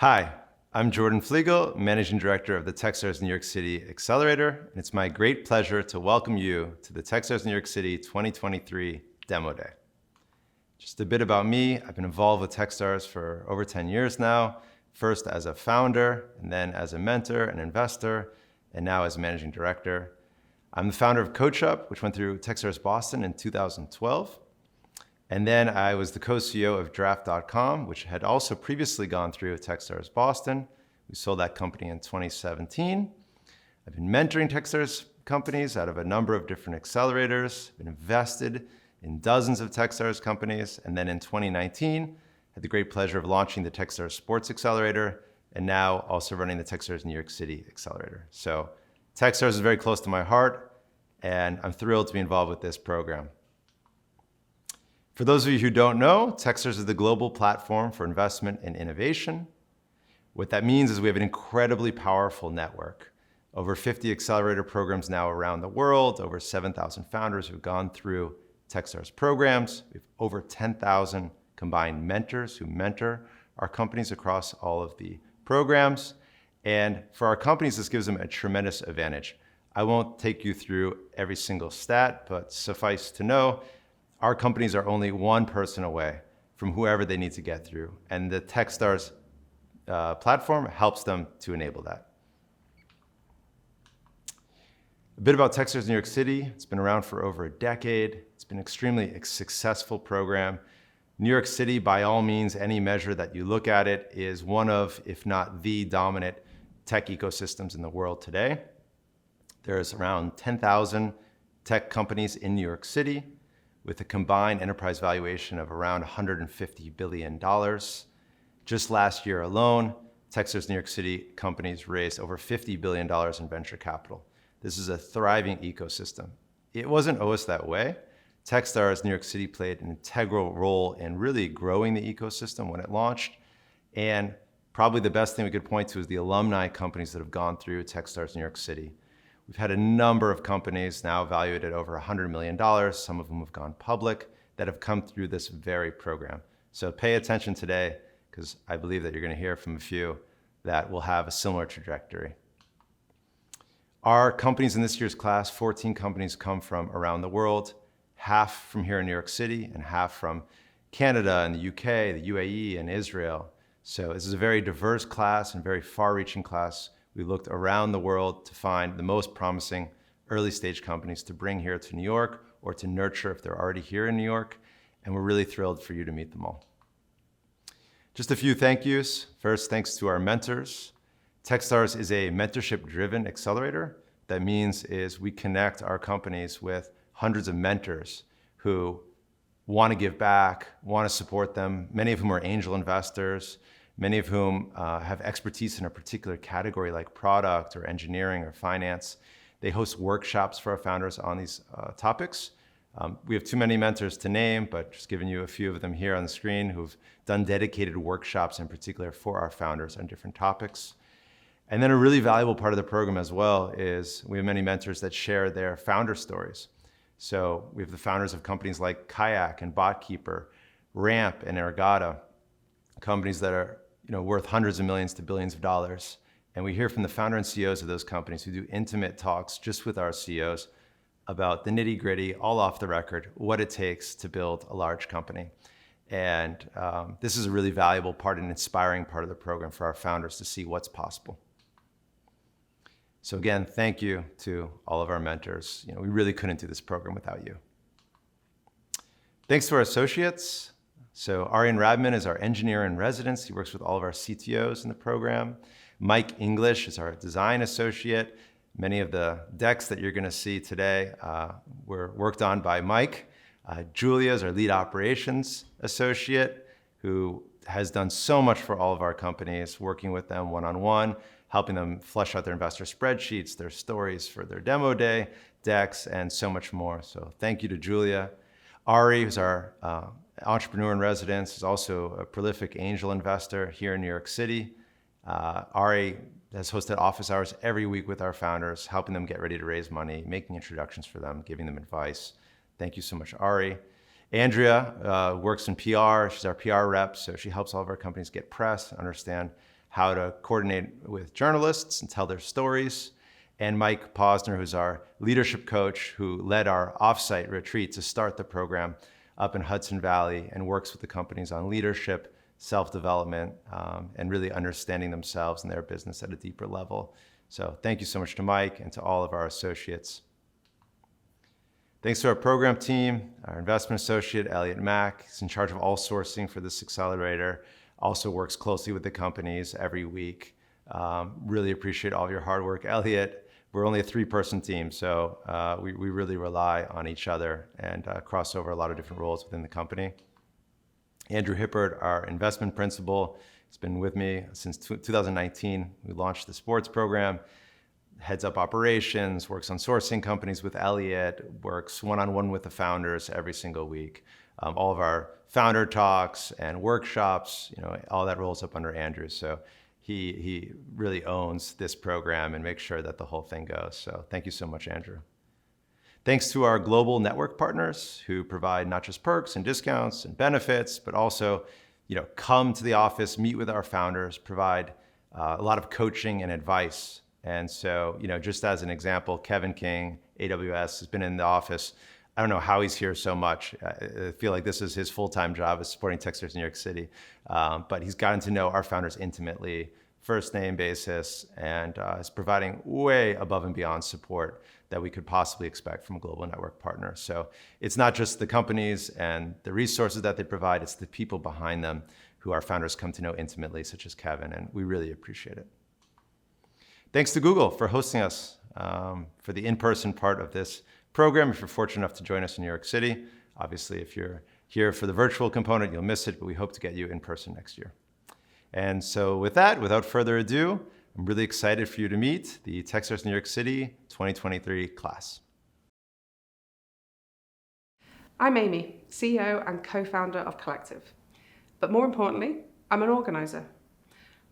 Hi, I'm Jordan Flegel, Managing Director of the Techstars New York City Accelerator, and it's my great pleasure to welcome you to the Techstars New York City 2023 Demo Day. Just a bit about me. I've been involved with Techstars for over 10 years now, first as a founder, and then as a mentor and investor, and now as Managing Director. I'm the founder of CoachUp, which went through Techstars Boston in 2012. And then I was the co-CEO of Draft.com, which had also previously gone through Techstars Boston. We sold that company in 2017. I've been mentoring Techstars companies out of a number of different accelerators, been invested in dozens of Techstars companies, and then in 2019, had the great pleasure of launching the Techstars Sports Accelerator, and now also running the Techstars New York City Accelerator. So Techstars is very close to my heart, and I'm thrilled to be involved with this program. For those of you who don't know, Techstars is the global platform for investment and innovation. What that means is we have an incredibly powerful network. Over 50 accelerator programs now around the world, over 7,000 founders who've gone through Techstars programs. We have over 10,000 combined mentors who mentor our companies across all of the programs. And for our companies, this gives them a tremendous advantage. I won't take you through every single stat, but suffice to know, our companies are only one person away from whoever they need to get through, and the Techstars platform helps them to enable that. A bit about Techstars New York City. It's been around for over a decade. It's been an extremely successful program. New York City, by all means, any measure that you look at it, is one of, if not the dominant tech ecosystems in the world today. There's around 10,000 tech companies in New York City, with a combined enterprise valuation of around $150 billion. Just last year alone, Techstars New York City companies raised over $50 billion in venture capital. This is a thriving ecosystem. It wasn't always that way. Techstars New York City played an integral role in really growing the ecosystem when it launched. And probably the best thing we could point to is the alumni companies that have gone through Techstars New York City. We've had a number of companies now valued at over $100 million, some of them have gone public, that have come through this very program. So pay attention today, because I believe that you're going to hear from a few that will have a similar trajectory. Our companies in this year's class, 14 companies, come from around the world, half from here in New York City and half from Canada and the UK, the UAE, and Israel. So this is a very diverse class and very far-reaching class. We looked around the world to find the most promising early stage companies to bring here to New York or to nurture if they're already here in New York. And we're really thrilled for you to meet them all. Just a few thank yous. First, thanks to our mentors. Techstars is a mentorship-driven accelerator. That means is we connect our companies with hundreds of mentors who want to give back, want to support them, many of whom are angel investors, many of whom have expertise in a particular category like product or engineering or finance. They host workshops for our founders on these topics. We have too many mentors to name, but just giving you a few of them here on the screen who've done dedicated workshops in particular for our founders on different topics. And then a really valuable part of the program as well is we have many mentors that share their founder stories. So we have the founders of companies like Kayak and BotKeeper, Ramp and Ergata, companies that are worth hundreds of millions to billions of dollars. And we hear from the founder and CEOs of those companies who do intimate talks just with our CEOs about the nitty gritty, all off the record, what it takes to build a large company. And this is a really valuable part and inspiring part of the program for our founders to see what's possible. So again, thank you to all of our mentors. We really couldn't do this program without you. Thanks to our associates. So Aryan Radman is our engineer in residence. He works with all of our CTOs in the program. Mike English is our design associate. Many of the decks that you're going to see today were worked on by Mike. Julia is our lead operations associate, who has done so much for all of our companies, working with them one-on-one, helping them flesh out their investor spreadsheets, their stories for their demo day, decks, and so much more. So thank you to Julia. Ari, who's our entrepreneur in residence, is also a prolific angel investor here in New York City. Ari has hosted office hours every week with our founders, helping them get ready to raise money, making introductions for them, giving them advice. Thank you so much, Ari. Andrea works in PR. She's our PR rep, so she helps all of our companies get press, understand how to coordinate with journalists and tell their stories. And Mike Posner, who's our leadership coach, who led our offsite retreat to start the program up in Hudson Valley and works with the companies on leadership, self-development, and really understanding themselves and their business at a deeper level. So thank you so much to Mike and to all of our associates. Thanks to our program team, our investment associate, Elliot Mack. He's in charge of all sourcing for this accelerator. Also works closely with the companies every week. Really appreciate all of your hard work. Elliot, we're only a 3-person team, so we really rely on each other and cross over a lot of different roles within the company. Andrew Hippard, our investment principal, has been with me since 2019. We launched the sports program, heads up operations, works on sourcing companies with Elliot, works one-on-one with the founders every single week. All of our founder talks and workshops, all that rolls up under Andrew. So he really owns this program and makes sure that the whole thing goes. So thank you so much, Andrew. Thanks to our global network partners who provide not just perks and discounts and benefits, but also come to the office, meet with our founders, provide a lot of coaching and advice. And so, just as an example, Kevin King, AWS, has been in the office. I don't know how he's here so much. I feel like this is his full-time job, is supporting Techstars New York City. But he's gotten to know our founders intimately, first name basis, and is providing way above and beyond support that we could possibly expect from a global network partner. So it's not just the companies and the resources that they provide, it's the people behind them who our founders come to know intimately, such as Kevin, and we really appreciate it. Thanks to Google for hosting us for the in-person part of this program. If you're fortunate enough to join us in New York City, obviously if you're here for the virtual component, you'll miss it, but we hope to get you in person next year. And so with that, without further ado, I'm really excited for you to meet the Techstars New York City 2023 class. I'm Amy, CEO and co-founder of Collective. But more importantly, I'm an organizer.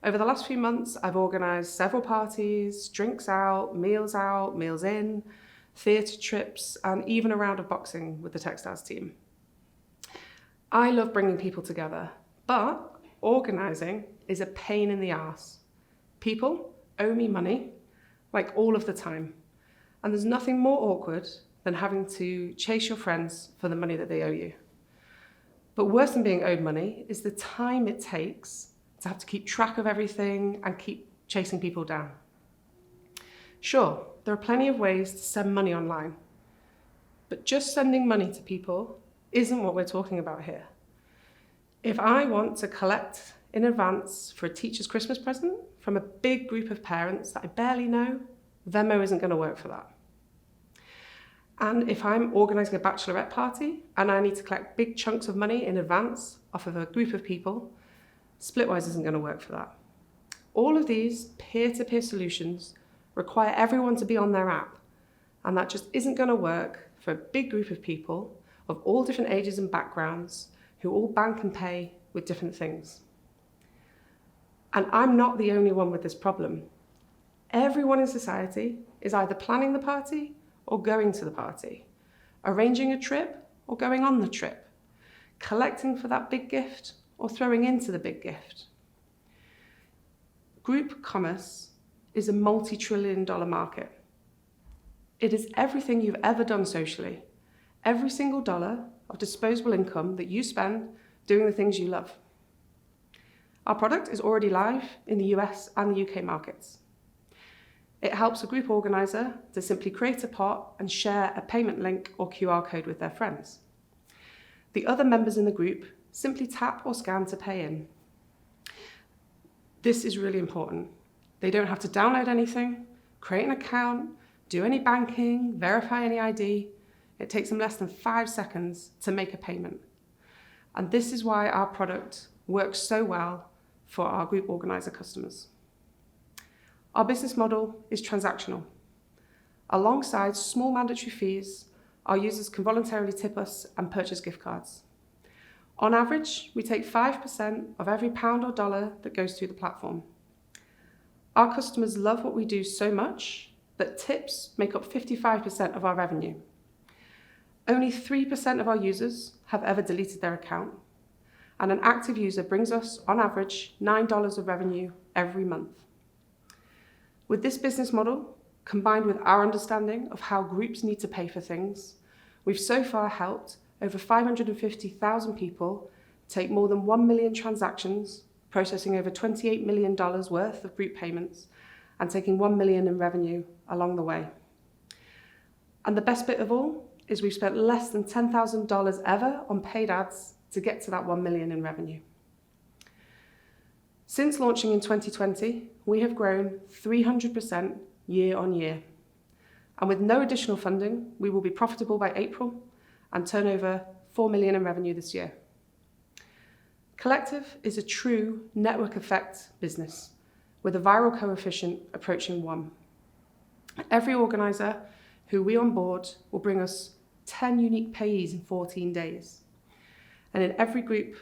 Over the last few months, I've organized several parties, drinks out, meals in, theatre trips, and even a round of boxing with the Techstars team. I love bringing people together, but organizing is a pain in the ass. People owe me money, like all of the time. And there's nothing more awkward than having to chase your friends for the money that they owe you. But worse than being owed money is the time it takes to have to keep track of everything and keep chasing people down. Sure, there are plenty of ways to send money online, but just sending money to people isn't what we're talking about here. If I want to collect in advance for a teacher's Christmas present from a big group of parents that I barely know, Venmo isn't going to work for that. And if I'm organising a bachelorette party and I need to collect big chunks of money in advance off of a group of people, Splitwise isn't going to work for that. All of these peer-to-peer solutions require everyone to be on their app, and that just isn't going to work for a big group of people of all different ages and backgrounds who all bank and pay with different things. And I'm not the only one with this problem. Everyone in society is either planning the party or going to the party, arranging a trip or going on the trip, collecting for that big gift or throwing into the big gift. Group commerce is a multi-trillion-dollar market. It is everything you've ever done socially, every single dollar of disposable income that you spend doing the things you love. Our product is already live in the US and the UK markets. It helps a group organizer to simply create a pot and share a payment link or QR code with their friends. The other members in the group simply tap or scan to pay in. This is really important. They don't have to download anything, create an account, do any banking, verify any ID. It takes them less than 5 seconds to make a payment. And this is why our product works so well for our group organizer customers. Our business model is transactional. Alongside small mandatory fees, our users can voluntarily tip us and purchase gift cards. On average, we take 5% of every pound or dollar that goes through the platform. Our customers love what we do so much that tips make up 55% of our revenue. Only 3% of our users have ever deleted their account, and an active user brings us, on average, $9 of revenue every month. With this business model, combined with our understanding of how groups need to pay for things, we've so far helped over 550,000 people take more than 1 million transactions, processing over $28 million worth of group payments, and taking 1 million in revenue along the way. And the best bit of all is we've spent less than $10,000 ever on paid ads to get to that 1 million in revenue. Since launching in 2020, we have grown 300% year on year. And with no additional funding, we will be profitable by April and turn over 4 million in revenue this year. Collective is a true network effect business with a viral coefficient approaching 1. Every organizer who we onboard will bring us 10 unique payees in 14 days. And in every group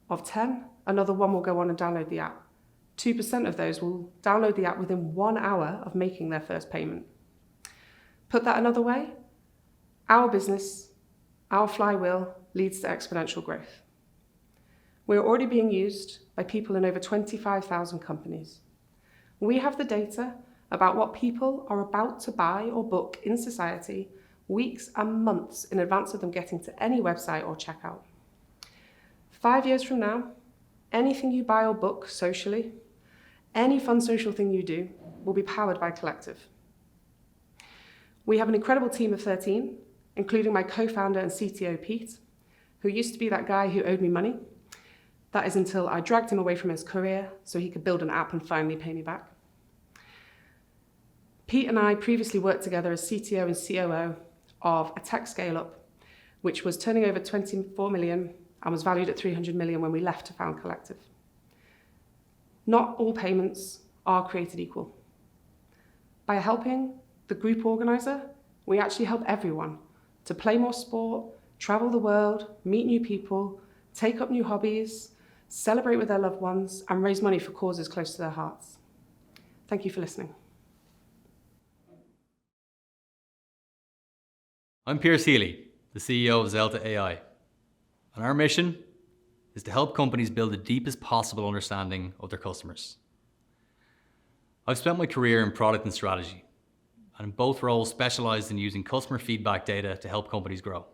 of 10, another 1 will go on and download the app. 2% of those will download the app within 1 hour of making their first payment. Put that another way, our business, our flywheel leads to exponential growth. We're already being used by people in over 25,000 companies. We have the data about what people are about to buy or book in society weeks and months in advance of them getting to any website or checkout. 5 years from now, anything you buy or book socially, any fun social thing you do, will be powered by Collective. We have an incredible team of 13, including my co-founder and CTO, Pete, who used to be that guy who owed me money. That is until I dragged him away from his career so he could build an app and finally pay me back. Pete and I previously worked together as CTO and COO of a tech scale-up, which was turning over 24 million and was valued at 300 million when we left to found Collective. Not all payments are created equal. By helping the group organizer, we actually help everyone to play more sport, travel the world, meet new people, take up new hobbies, celebrate with their loved ones, and raise money for causes close to their hearts. Thank you for listening. I'm Piers Healy, the CEO of Zelta AI, and our mission is to help companies build the deepest possible understanding of their customers. I've spent my career in product and strategy, and in both roles specialized in using customer feedback data to help companies grow.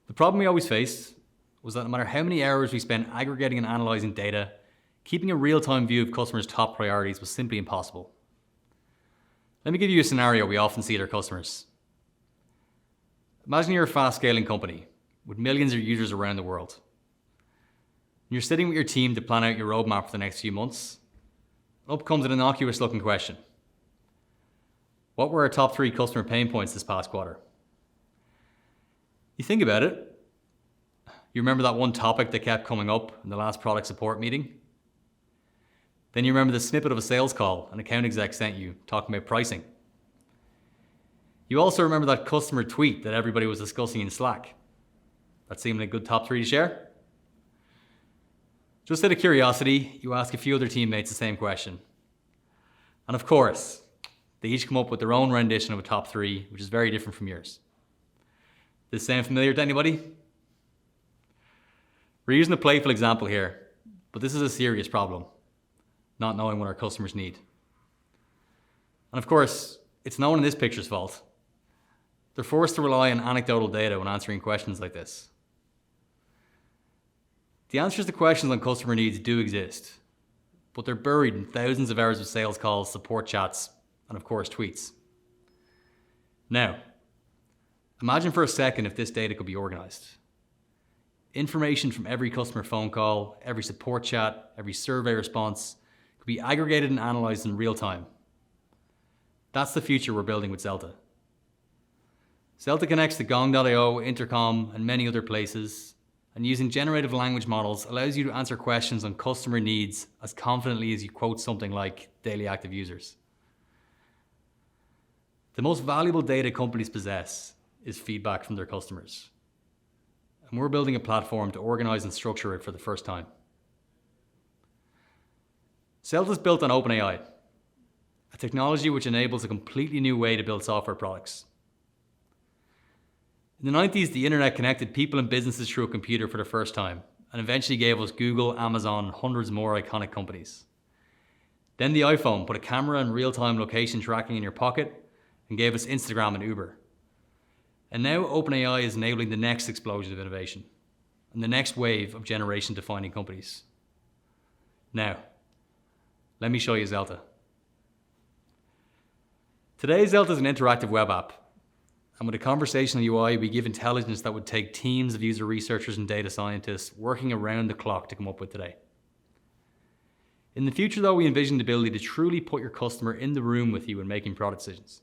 The problem we always faced was that no matter how many hours we spent aggregating and analyzing data, keeping a real-time view of customers' top priorities was simply impossible. Let me give you a scenario we often see at our customers. Imagine you're a fast-scaling company with millions of users around the world. You're sitting with your team to plan out your roadmap for the next few months. Up comes an innocuous-looking question. What were our top 3 customer pain points this past quarter? You think about it. You remember that one topic that kept coming up in the last product support meeting? Then you remember the snippet of a sales call an account exec sent you talking about pricing. You also remember that customer tweet that everybody was discussing in Slack. That seemed like a good top 3 to share? Just out of curiosity, you ask a few other teammates the same question. And of course, they each come up with their own rendition of a top 3, which is very different from yours. This sound familiar to anybody? We're using a playful example here, but this is a serious problem, not knowing what our customers need. And of course, it's no one in this picture's fault. They're forced to rely on anecdotal data when answering questions like this. The answers to questions on customer needs do exist, but they're buried in thousands of hours of sales calls, support chats, and of course, tweets. Now, imagine for a second if this data could be organized. Information from every customer phone call, every support chat, every survey response could be aggregated and analyzed in real time. That's the future we're building with Zelta. Zelta connects to Gong.io, Intercom, and many other places, and using generative language models allows you to answer questions on customer needs as confidently as you quote something like daily active users. The most valuable data companies possess is feedback from their customers. And we're building a platform to organize and structure it for the first time. Zelta is built on OpenAI, a technology which enables a completely new way to build software products. In the 90s, the internet connected people and businesses through a computer for the first time, and eventually gave us Google, Amazon, and hundreds more iconic companies. Then the iPhone put a camera and real-time location tracking in your pocket and gave us Instagram and Uber. And now OpenAI is enabling the next explosion of innovation and the next wave of generation-defining companies. Now, let me show you Zelta. Today, Zelta is an interactive web app. And with a conversational UI, we give intelligence that would take teams of user researchers and data scientists working around the clock to come up with today. In the future, though, we envision the ability to truly put your customer in the room with you when making product decisions.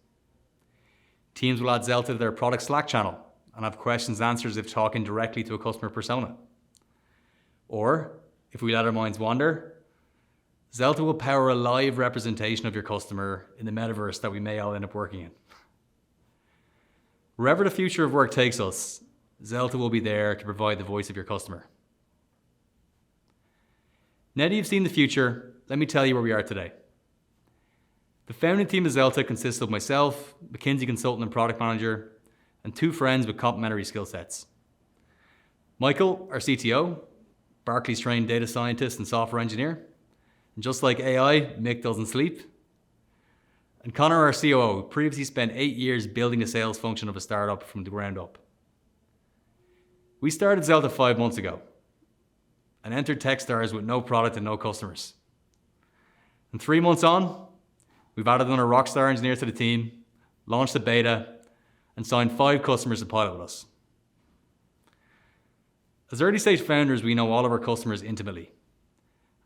Teams will add Zelta to their product Slack channel and have questions and answers if talking directly to a customer persona. Or, if we let our minds wander, Zelta will power a live representation of your customer in the metaverse that we may all end up working in. Wherever the future of work takes us, Zelta will be there to provide the voice of your customer. Now that you've seen the future, let me tell you where we are today. The founding team of Zelta consists of myself, McKinsey consultant and product manager, and two friends with complementary skill sets. Michael, our CTO, Barclays trained data scientist and software engineer. And just like AI, Mick doesn't sleep. And Connor, our COO, previously spent 8 years building a sales function of a startup from the ground up. We started Zelta 5 months ago and entered Techstars with no product and no customers. And 3 months on, we've added another rockstar engineer to the team, launched a beta, and signed 5 customers to pilot with us. As early stage founders, we know all of our customers intimately,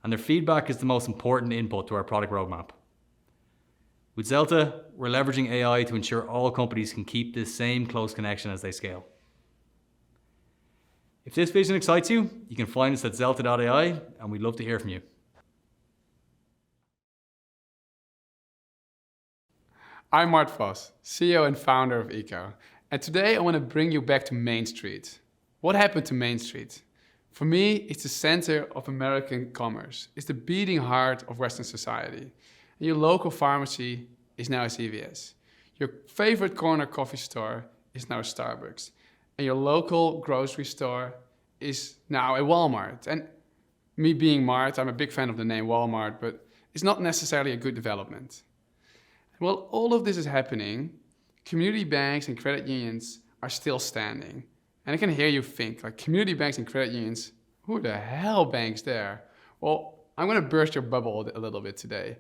and their feedback is the most important input to our product roadmap. With Zelta, we're leveraging AI to ensure all companies can keep this same close connection as they scale. If this vision excites you, you can find us at zelta.ai, and we'd love to hear from you. I'm Mart Vos, CEO and founder of Eco, and today I want to bring you back to Main Street. What happened to Main Street? For me, it's the center of American commerce. It's the beating heart of Western society. And your local pharmacy is now a CVS. Your favorite corner coffee store is now a Starbucks. And your local grocery store is now a Walmart. And me being Mart, I'm a big fan of the name Walmart, but it's not necessarily a good development. While all of this is happening, community banks and credit unions are still standing. And I can hear you think, like, community banks and credit unions, who the hell banks there? Well, I'm going to burst your bubble a little bit today.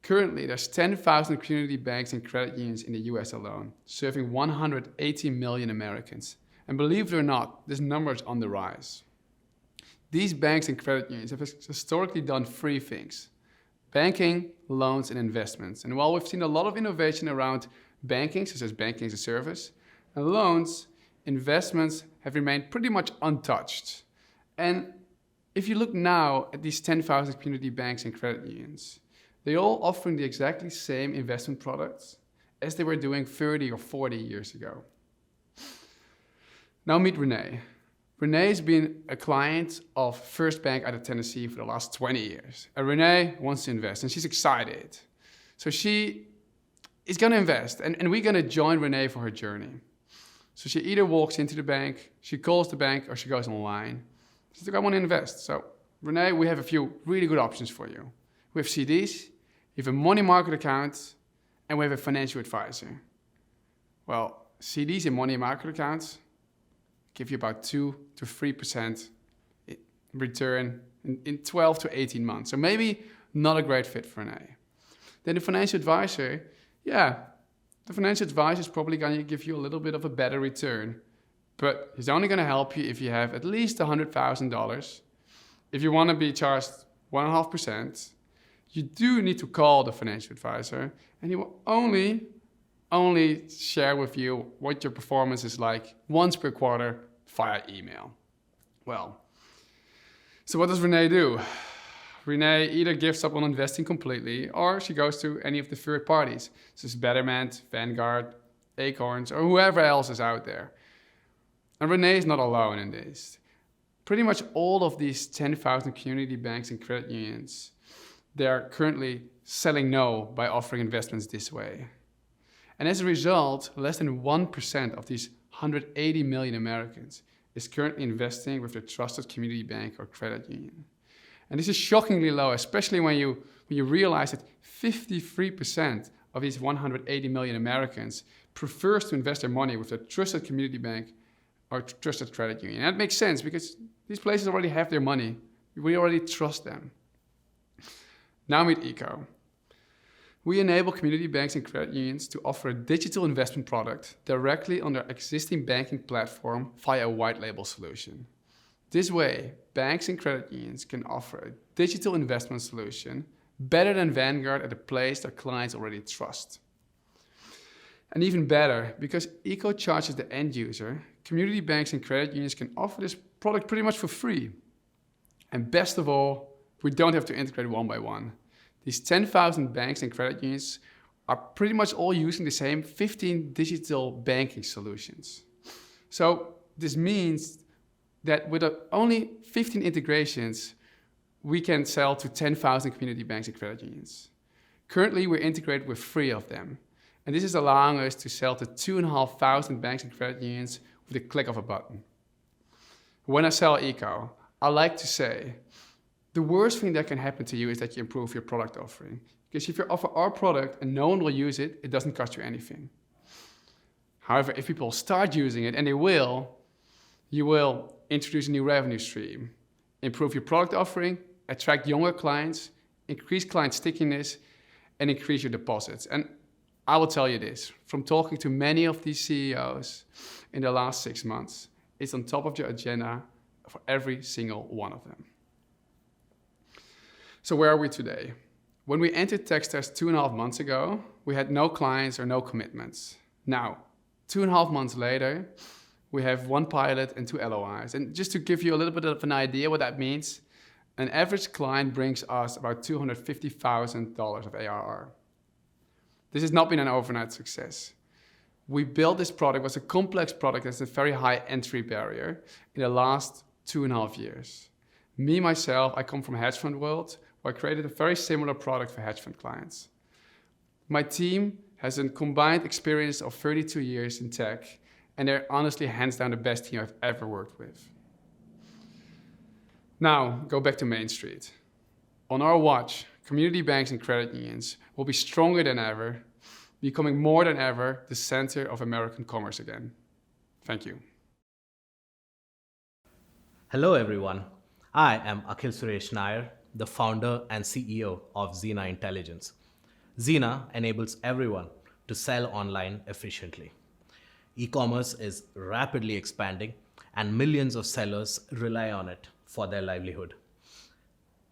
Currently, there's 10,000 community banks and credit unions in the US alone, serving 180 million Americans. And believe it or not, this number is on the rise. These banks and credit unions have historically done 3 things: banking, loans, and investments. And while we've seen a lot of innovation around banking, such as banking as a service, and loans, investments have remained pretty much untouched. And if you look now at these 10,000 community banks and credit unions, they're all offering the exactly same investment products as they were doing 30 or 40 years ago. Now meet Renee. Renee has been a client of First Bank out of Tennessee for the last 20 years. And Renee wants to invest, and she's excited. So she is going to invest, and we're going to join Renee for her journey. So she either walks into the bank, she calls the bank, or she goes online. She's like, I want to invest. So Renee, we have a few really good options for you. We have CDs, we have a money market account, and we have a financial advisor. Well, CDs and money market accounts give you about 2 to 3% return in 12 to 18 months. So maybe not a great fit for Renee. Then the financial advisor, the financial advisor is probably going to give you a little bit of a better return, but he's only going to help you if you have at least $100,000. If you want to be charged 1.5%, you do need to call the financial advisor, and he will only share with you what your performance is like once per quarter via email. Well, so what does Renee do? Renee either gives up on investing completely, or she goes to any of the third parties, such as Betterment, Vanguard, Acorns, or whoever else is out there. And Renee is not alone in this. Pretty much all of these 10,000 community banks and credit unions, they are currently selling no by offering investments this way. And as a result, less than 1% of these 180 million Americans is currently investing with their trusted community bank or credit union. And this is shockingly low, especially when you realize that 53% of these 180 million Americans prefers to invest their money with a trusted community bank or trusted credit union. And that makes sense because these places already have their money. We already trust them. Now meet Eco. We enable community banks and credit unions to offer a digital investment product directly on their existing banking platform via a white label solution. This way, banks and credit unions can offer a digital investment solution better than Vanguard at a place their clients already trust. And even better, because Eco charges the end user, community banks and credit unions can offer this product pretty much for free. And best of all, we don't have to integrate one by one. These 10,000 banks and credit unions are pretty much all using the same 15 digital banking solutions. So this means that with only 15 integrations, we can sell to 10,000 community banks and credit unions. Currently, we're integrated with 3 of them. And this is allowing us to sell to 2,500 banks and credit unions with a click of a button. When I sell Eco, I like to say, the worst thing that can happen to you is that you improve your product offering. Because if you offer our product and no one will use it, it doesn't cost you anything. However, if people start using it, and they will, you will introduce a new revenue stream, improve your product offering, attract younger clients, increase client stickiness, and increase your deposits. And I will tell you this, from talking to many of these CEOs in the last 6 months, it's on top of your agenda for every single one of them. So where are we today? When we entered Techstars 2.5 months ago, we had no clients or no commitments. Now, 2.5 months later, we have 1 pilot and 2 LOIs. And just to give you a little bit of an idea what that means, an average client brings us about $250,000 of ARR. This has not been an overnight success. We built this product, it was a complex product that's a very high entry barrier in the last 2.5 years. Me, myself, I come from a hedge fund world, where I created a very similar product for hedge fund clients. My team has a combined experience of 32 years in tech, and they're honestly hands down the best team I've ever worked with. Now, go back to Main Street. On our watch, community banks and credit unions will be stronger than ever, becoming more than ever the center of American commerce again. Thank you. Hello everyone, I am Akhil Suresh Nair, the founder and CEO of Xena Intelligence. Xena enables everyone to sell online efficiently. E-commerce is rapidly expanding and millions of sellers rely on it for their livelihood.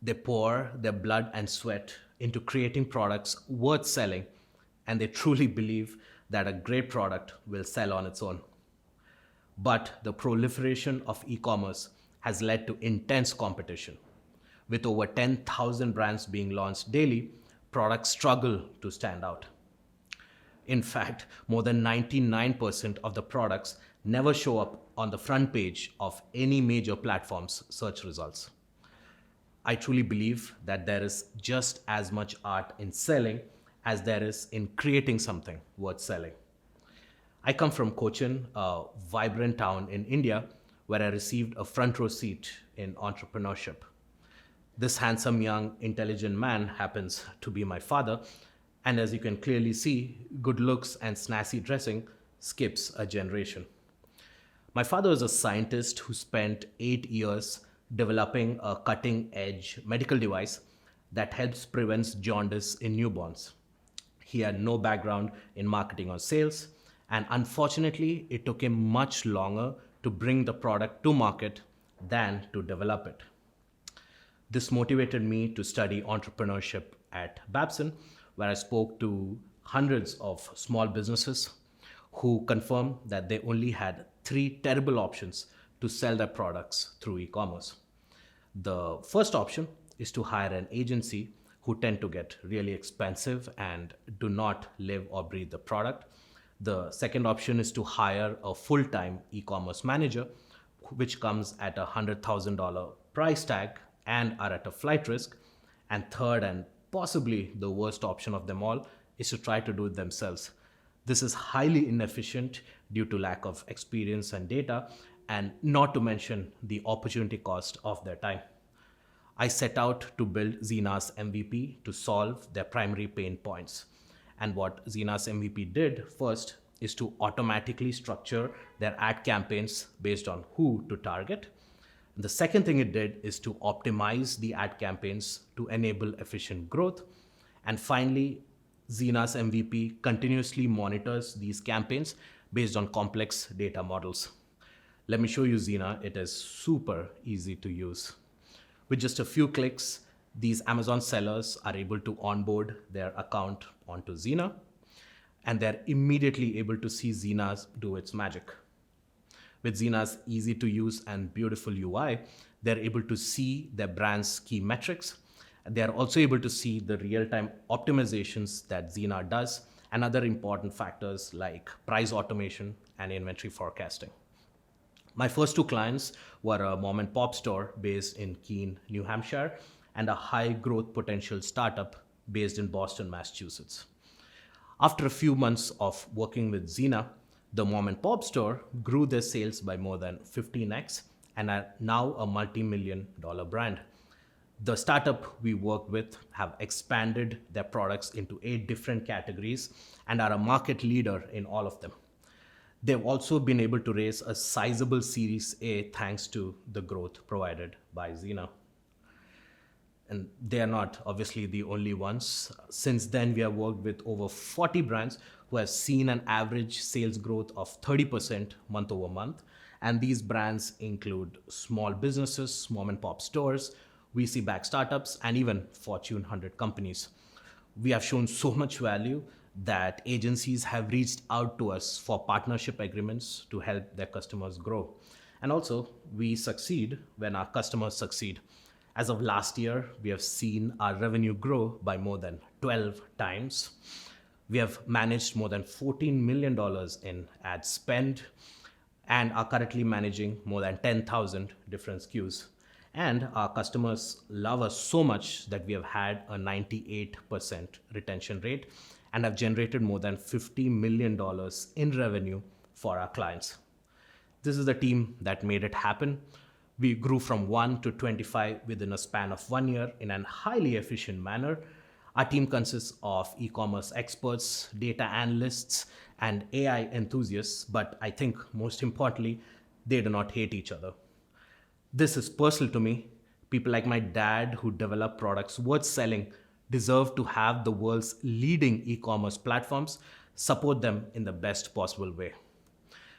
They pour their blood and sweat into creating products worth selling, and they truly believe that a great product will sell on its own. But the proliferation of e-commerce has led to intense competition. With over 10,000 brands being launched daily, products struggle to stand out. In fact, more than 99% of the products never show up on the front page of any major platform's search results. I truly believe that there is just as much art in selling as there is in creating something worth selling. I come from Cochin, a vibrant town in India, where I received a front row seat in entrepreneurship. This handsome, young, intelligent man happens to be my father, and as you can clearly see, good looks and snazzy dressing skips a generation. My father is a scientist who spent 8 years developing a cutting-edge medical device that helps prevent jaundice in newborns. He had no background in marketing or sales, and unfortunately, it took him much longer to bring the product to market than to develop it. This motivated me to study entrepreneurship at Babson, where I spoke to hundreds of small businesses who confirmed that they only had 3 terrible options to sell their products through e-commerce. The first option is to hire an agency who tend to get really expensive and do not live or breathe the product. The second option is to hire a full-time e-commerce manager, which comes at a $100,000 price tag and are at a flight risk. And third, and possibly the worst option of them all, is to try to do it themselves. This is highly inefficient due to lack of experience and data, and not to mention the opportunity cost of their time. I set out to build Xena's MVP to solve their primary pain points. And what Xena's MVP did first is to automatically structure their ad campaigns based on who to target. The second thing it did is to optimize the ad campaigns to enable efficient growth. And finally, Xena's MVP continuously monitors these campaigns based on complex data models. Let me show you Xena. It is super easy to use. With just a few clicks, these Amazon sellers are able to onboard their account onto Xena, and they're immediately able to see Xena do its magic. With Xena's easy to use and beautiful UI, they're able to see their brand's key metrics. They're also able to see the real-time optimizations that Xena does and other important factors like price automation and inventory forecasting. My first two clients were a mom and pop store based in Keene, New Hampshire, and a high growth potential startup based in Boston, Massachusetts. After a few months of working with Xena, the mom and pop store grew their sales by more than 15x and are now a multi-million-dollar brand. The startup we worked with have expanded their products into 8 different categories and are a market leader in all of them. They've also been able to raise a sizable Series A thanks to the growth provided by Xena. And they are not obviously the only ones. Since then, we have worked with over 40 brands who have seen an average sales growth of 30% month over month. And these brands include small businesses, mom and pop stores, VC-backed startups, and even Fortune 100 companies. We have shown so much value that agencies have reached out to us for partnership agreements to help their customers grow. And also, we succeed when our customers succeed. As of last year, we have seen our revenue grow by more than 12 times. We have managed more than $14 million in ad spend and are currently managing more than 10,000 different SKUs. And our customers love us so much that we have had a 98% retention rate and have generated more than $50 million in revenue for our clients. This is the team that made it happen. We grew from 1 to 25 within a span of 1 year in a highly efficient manner. Our team consists of e-commerce experts, data analysts, and AI enthusiasts, but I think most importantly, they do not hate each other. This is personal to me. People like my dad who develop products worth selling deserve to have the world's leading e-commerce platforms support them in the best possible way.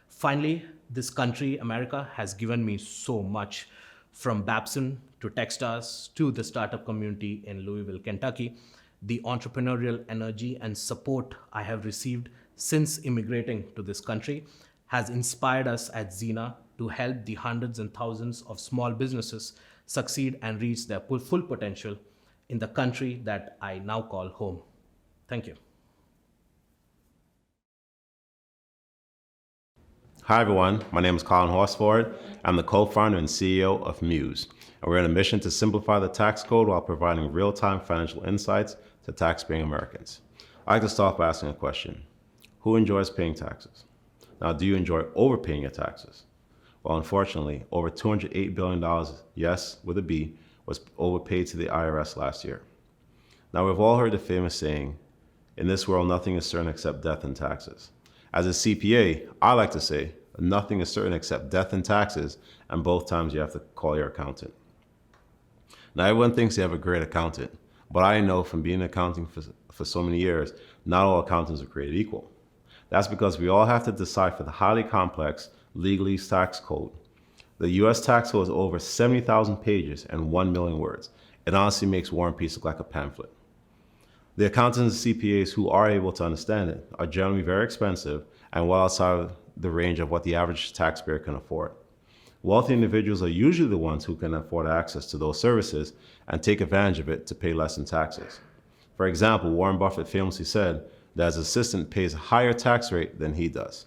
Finally, this country, America, has given me so much, from Babson to Techstars to the startup community in Louisville, Kentucky. The entrepreneurial energy and support I have received since immigrating to this country has inspired us at Xena to help the hundreds and thousands of small businesses succeed and reach their full potential in the country that I now call home. Thank you. Hi everyone, my name is Colin Horsford. I'm the co-founder and CEO of Muse, and we're on a mission to simplify the tax code while providing real-time financial insights to tax-paying Americans. I'd like to start by asking a question. Who enjoys paying taxes? Now, do you enjoy overpaying your taxes? Well, unfortunately, over $208 billion, yes, with a B, was overpaid to the IRS last year. Now, we've all heard the famous saying, in this world, nothing is certain except death and taxes. As a CPA, I like to say, nothing is certain except death and taxes, and both times you have to call your accountant. Now, everyone thinks they have a great accountant, but I know from being in accounting for so many years, not all accountants are created equal. That's because we all have to decipher the highly complex legalese tax code. The US tax code is over 70,000 pages and 1 million words. It honestly makes War and Peace look like a pamphlet. The accountants and CPAs who are able to understand it are generally very expensive and well outside the range of what the average taxpayer can afford. Wealthy individuals are usually the ones who can afford access to those services and take advantage of it to pay less in taxes. For example, Warren Buffett famously said that his assistant pays a higher tax rate than he does.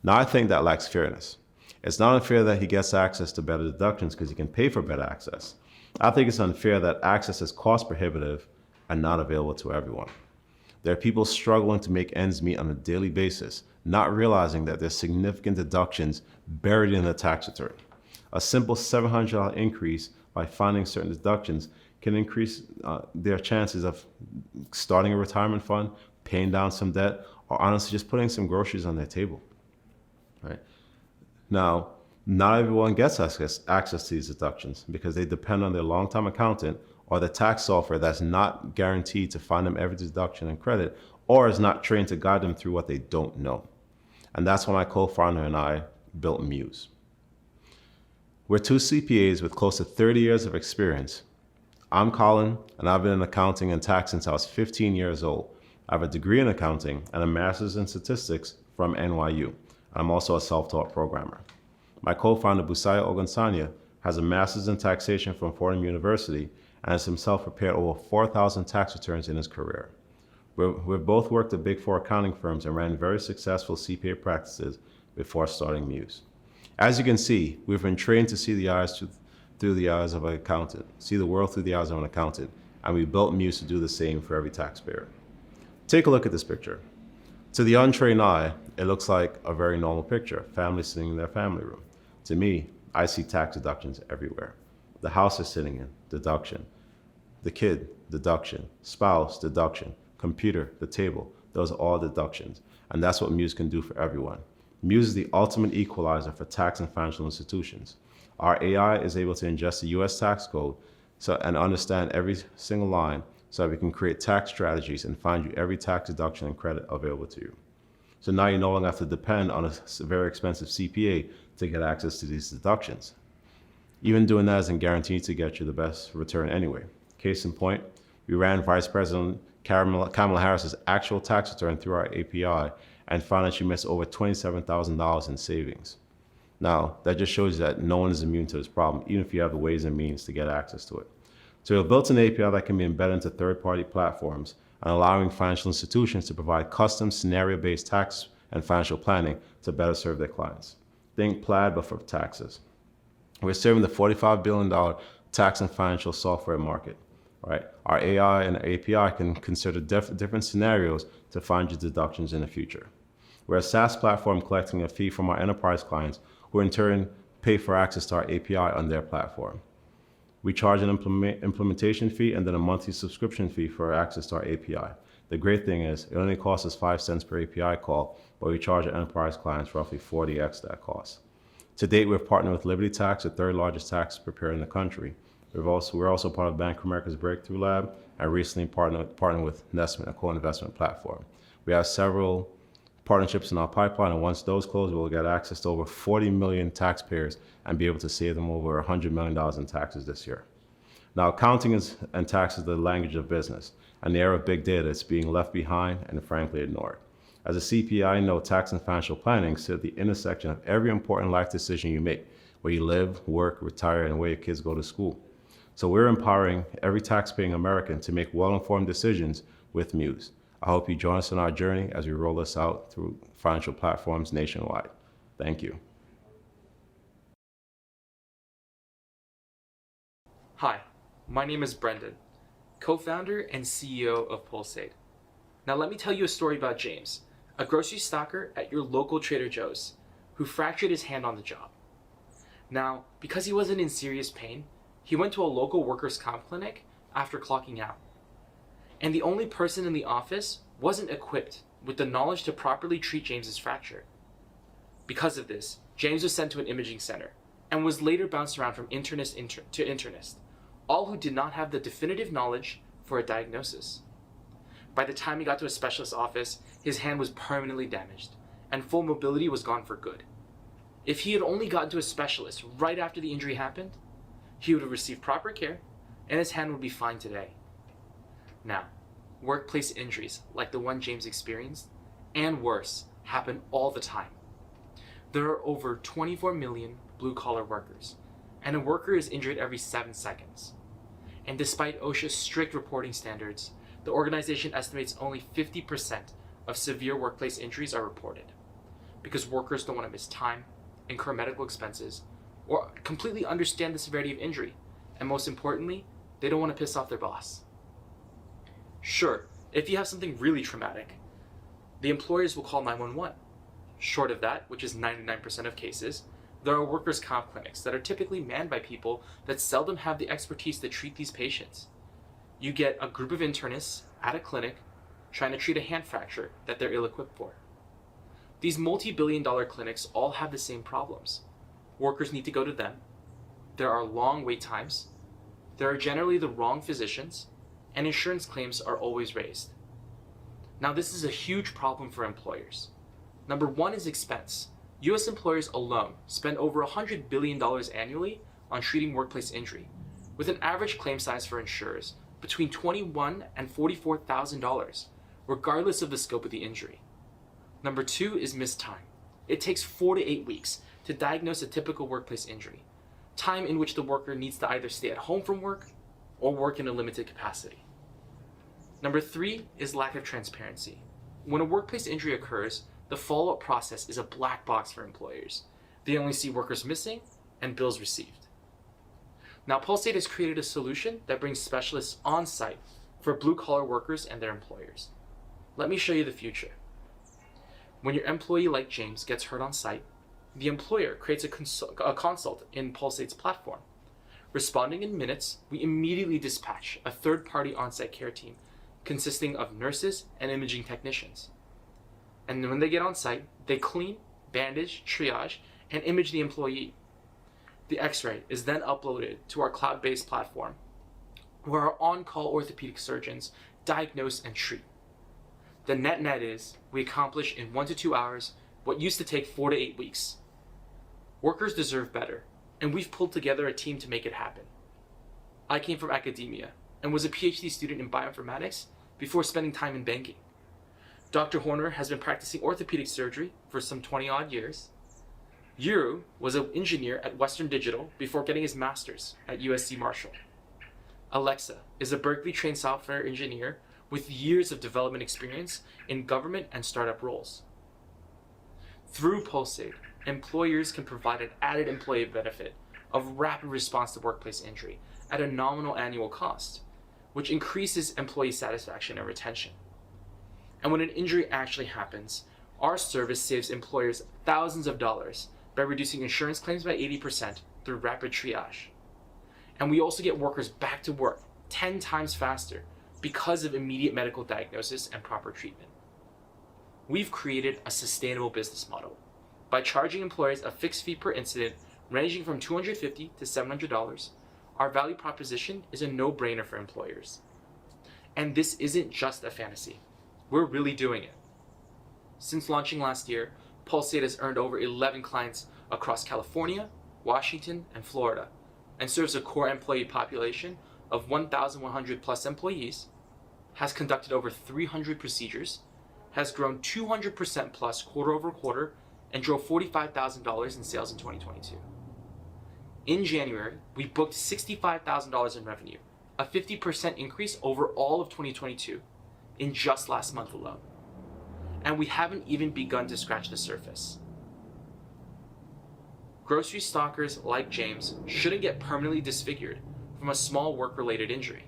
Now, I think that lacks fairness. It's not unfair that he gets access to better deductions because he can pay for better access. I think it's unfair that access is cost prohibitive and not available to everyone. There are people struggling to make ends meet on a daily basis, not realizing that there's significant deductions buried in the tax return. A simple $700 increase by finding certain deductions can increase their chances of starting a retirement fund, paying down some debt, or honestly just putting some groceries on their table. Right? Now, not everyone gets access to these deductions because they depend on their long-time accountant or the tax software that's not guaranteed to find them every deduction and credit, or is not trained to guide them through what they don't know. And that's why my co-founder and I built Muse. We're two CPAs with close to 30 years of experience. I'm Colin, and I've been in accounting and tax since I was 15 years old. I have a degree in accounting and a master's in statistics from NYU. I'm also a self-taught programmer. My co-founder, Busaya Ogunsanya, has a master's in taxation from Fordham University and has himself prepared over 4,000 tax returns in his career. We've both worked at Big Four accounting firms and ran very successful CPA practices before starting Muse. As you can see, we've been trained to see through the eyes of an accountant, see the world through the eyes of an accountant, and we built Muse to do the same for every taxpayer. Take a look at this picture. To the untrained eye, it looks like a very normal picture, family sitting in their family room. To me, I see tax deductions everywhere. The house they're sitting in, deduction. The kid, deduction. Spouse, deduction. Computer, the table, those are all deductions. And that's what Muse can do for everyone. Muse is the ultimate equalizer for tax and financial institutions. Our AI is able to ingest the US tax code and understand every single line so that we can create tax strategies and find you every tax deduction and credit available to you. So now you no longer have to depend on a very expensive CPA to get access to these deductions. Even doing that isn't guaranteed to get you the best return anyway. Case in point, we ran Vice President Kamala Harris's actual tax return through our API and found that she missed over $27,000 in savings. Now, that just shows you that no one is immune to this problem, even if you have the ways and means to get access to it. So we've built an API that can be embedded into third-party platforms and allowing financial institutions to provide custom scenario-based tax and financial planning to better serve their clients. Think Plaid, but for taxes. We're serving the $45 billion tax and financial software market. Right? Our AI and API can consider different scenarios to find you deductions in the future. We're a SaaS platform collecting a fee from our enterprise clients who in turn pay for access to our API on their platform. We charge an implementation fee and then a monthly subscription fee for access to our API. The great thing is it only costs us 5 cents per API call, but we charge our enterprise clients roughly 40x that cost. To date, we've partnered with Liberty Tax, the third largest tax preparer in the country. We're also part of Bank of America's Breakthrough Lab and recently partnered with Nestman, a co-investment platform. We have several partnerships in our pipeline, and once those close, we'll get access to over 40 million taxpayers and be able to save them over $100 million in taxes this year. Now, accounting and tax is the language of business, and the era of big data is being left behind and frankly ignored. As a CPA, I know tax and financial planning sit at the intersection of every important life decision you make, where you live, work, retire, and where your kids go to school. So we're empowering every tax-paying American to make well-informed decisions with Muse. I hope you join us on our journey as we roll this out through financial platforms nationwide. Thank you. Hi, my name is Brendan, co-founder and CEO of Pulsate. Now let me tell you a story about James, a grocery stocker at your local Trader Joe's who fractured his hand on the job. Now, because he wasn't in serious pain, he went to a local workers' comp clinic after clocking out. And the only person in the office wasn't equipped with the knowledge to properly treat James's fracture. Because of this, James was sent to an imaging center and was later bounced around from internist to internist, all who did not have the definitive knowledge for a diagnosis. By the time he got to a specialist's office, his hand was permanently damaged and full mobility was gone for good. If he had only gotten to a specialist right after the injury happened, he would have received proper care and his hand would be fine today. Now, workplace injuries like the one James experienced, and worse, happen all the time. There are over 24 million blue-collar workers, and a worker is injured every 7 seconds. And despite OSHA's strict reporting standards, the organization estimates only 50% of severe workplace injuries are reported, because workers don't want to miss time, incur medical expenses, or completely understand the severity of injury, and most importantly, they don't want to piss off their boss. Sure, if you have something really traumatic, the employers will call 911, Short of that, which is 99% of cases, there are workers' comp clinics that are typically manned by people that seldom have the expertise to treat these patients. You get a group of internists at a clinic trying to treat a hand fracture that they're ill-equipped for. These multi-billion-dollar clinics all have the same problems. Workers need to go to them. There are long wait times. There are generally the wrong physicians, and insurance claims are always raised. Now, this is a huge problem for employers. Number one is expense. US employers alone spend over $100 billion annually on treating workplace injury, with an average claim size for insurers between $21,000 and $44,000, regardless of the scope of the injury. Number two is missed time. It takes 4 to 8 weeks to diagnose a typical workplace injury, time in which the worker needs to either stay at home from work or work in a limited capacity. Number three is lack of transparency. When a workplace injury occurs, the follow-up process is a black box for employers. They only see workers missing and bills received. Now, Pulsate has created a solution that brings specialists on site for blue-collar workers and their employers. Let me show you the future. When your employee like James gets hurt on site, the employer creates a consult in Pulsate's platform. Responding in minutes, we immediately dispatch a third-party on-site care team consisting of nurses and imaging technicians. And when they get on site, they clean, bandage, triage, and image the employee. The X-ray is then uploaded to our cloud-based platform, where our on-call orthopedic surgeons diagnose and treat. The net is we accomplish in 1 to 2 hours what used to take 4 to 8 weeks. Workers deserve better, and we've pulled together a team to make it happen. I came from academia and was a PhD student in bioinformatics before spending time in banking. Dr. Horner has been practicing orthopedic surgery for some 20 odd years. Yuru was an engineer at Western Digital before getting his master's at USC Marshall. Alexa is a Berkeley-trained software engineer with years of development experience in government and startup roles. Through Pulsate, employers can provide an added employee benefit of rapid response to workplace injury at a nominal annual cost, which increases employee satisfaction and retention. And when an injury actually happens, our service saves employers thousands of dollars by reducing insurance claims by 80% through rapid triage. And we also get workers back to work 10 times faster because of immediate medical diagnosis and proper treatment. We've created a sustainable business model by charging employers a fixed fee per incident ranging from $250 to $700. Our value proposition is a no-brainer for employers. And this isn't just a fantasy. We're really doing it. Since launching last year, Pulsate has earned over 11 clients across California, Washington, and Florida, and serves a core employee population of 1,100 plus employees, has conducted over 300 procedures, has grown 200% plus quarter over quarter, and drove $45,000 in sales in 2022. In January, we booked $65,000 in revenue, a 50% increase over all of 2022 in just last month alone. And we haven't even begun to scratch the surface. Grocery stalkers like James shouldn't get permanently disfigured from a small work-related injury.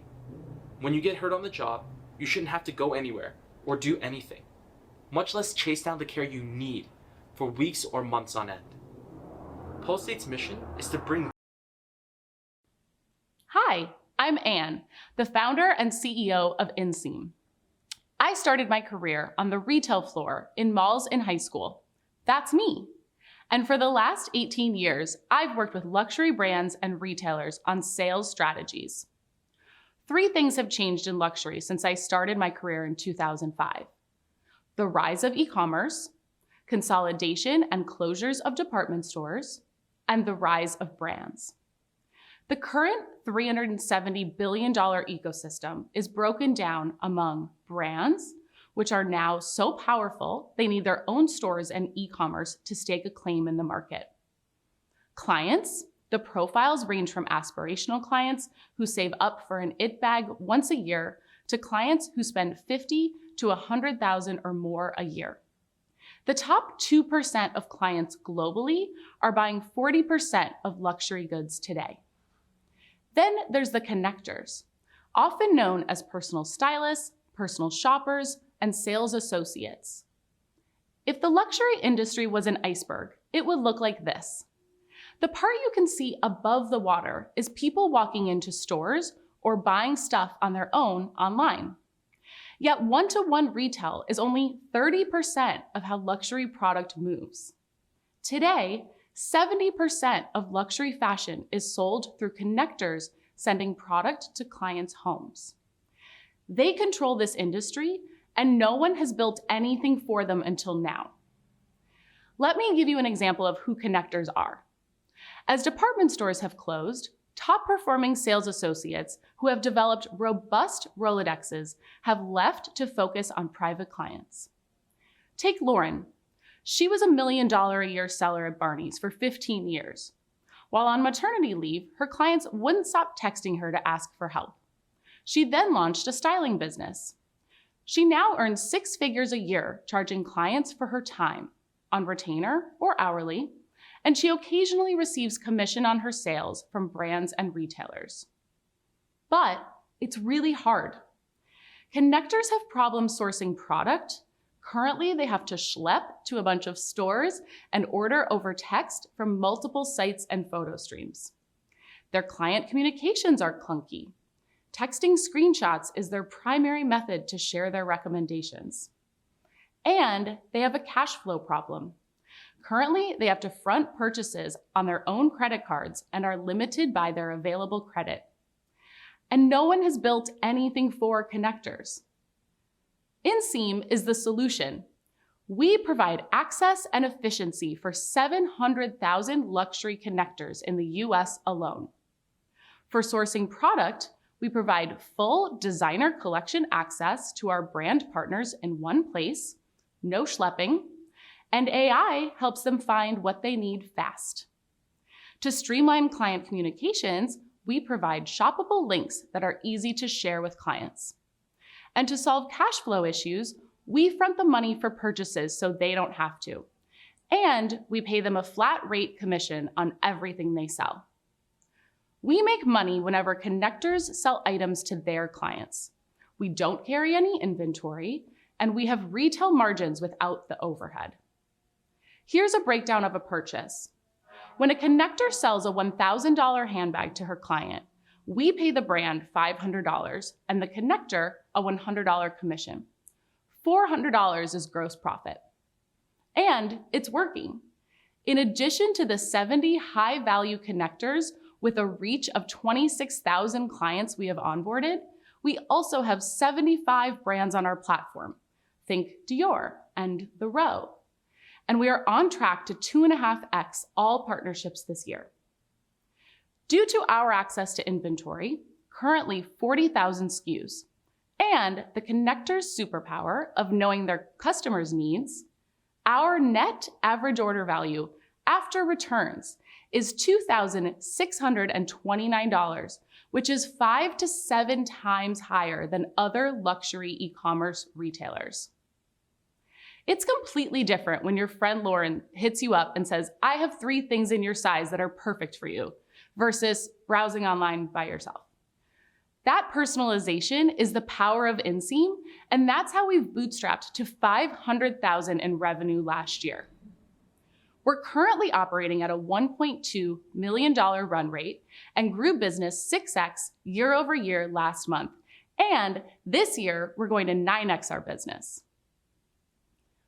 When you get hurt on the job, you shouldn't have to go anywhere or do anything, much less chase down the care you need for weeks or months on end. Pulsate's mission is to bring... Hi, I'm Anne, the founder and CEO of Inseam. I started my career on the retail floor in malls in high school. That's me. And for the last 18 years, I've worked with luxury brands and retailers on sales strategies. 3 things have changed in luxury since I started my career in 2005. The rise of e-commerce, consolidation and closures of department stores, and the rise of brands. The current $370 billion ecosystem is broken down among brands, which are now so powerful they need their own stores and e-commerce to stake a claim in the market. Clients, the profiles range from aspirational clients who save up for an it bag once a year to clients who spend $50,000 to $100,000 or more a year. The top 2% of clients globally are buying 40% of luxury goods today. Then there's the connectors, often known as personal stylists, personal shoppers, and sales associates. If the luxury industry was an iceberg, it would look like this. The part you can see above the water is people walking into stores or buying stuff on their own online. Yet one-to-one retail is only 30% of how luxury product moves. Today, 70% of luxury fashion is sold through connectors sending product to clients' homes. They control this industry, and no one has built anything for them until now. Let me give you an example of who connectors are. As department stores have closed, top-performing sales associates who have developed robust Rolodexes have left to focus on private clients. Take Lauren. She was $1 million a year seller at Barney's for 15 years. While on maternity leave, her clients wouldn't stop texting her to ask for help. She then launched a styling business. She now earns 6 figures a year charging clients for her time, on retainer or hourly, and she occasionally receives commission on her sales from brands and retailers. But it's really hard. Connectors have problems sourcing product. Currently, they have to schlep to a bunch of stores and order over text from multiple sites and photo streams. Their client communications are clunky. Texting screenshots is their primary method to share their recommendations. And they have a cash flow problem. Currently, they have to front purchases on their own credit cards and are limited by their available credit. And no one has built anything for connectors. Inseam is the solution. We provide access and efficiency for 700,000 luxury connectors in the US alone. For sourcing product, we provide full designer collection access to our brand partners in one place, no schlepping, and AI helps them find what they need fast. To streamline client communications, we provide shoppable links that are easy to share with clients. And to solve cash flow issues, we front the money for purchases so they don't have to. And we pay them a flat rate commission on everything they sell. We make money whenever connectors sell items to their clients. We don't carry any inventory, and we have retail margins without the overhead. Here's a breakdown of a purchase. When a connector sells a $1,000 handbag to her client, we pay the brand $500 and the connector a $100 commission. $400 is gross profit. And it's working. In addition to the 70 high-value connectors with a reach of 26,000 clients we have onboarded, we also have 75 brands on our platform. Think Dior and The Row. And we are on track to 2.5x all partnerships this year. Due to our access to inventory, currently 40,000 SKUs, and the connector's superpower of knowing their customers' needs, our net average order value after returns is $2,629, which is 5 to 7 times higher than other luxury e-commerce retailers. It's completely different when your friend Lauren hits you up and says, I have 3 things in your size that are perfect for you, versus browsing online by yourself. That personalization is the power of Inseam, and that's how we've bootstrapped to $500,000 in revenue last year. We're currently operating at a $1.2 million run rate and grew business 6x year over year last month. And this year, we're going to 9x our business.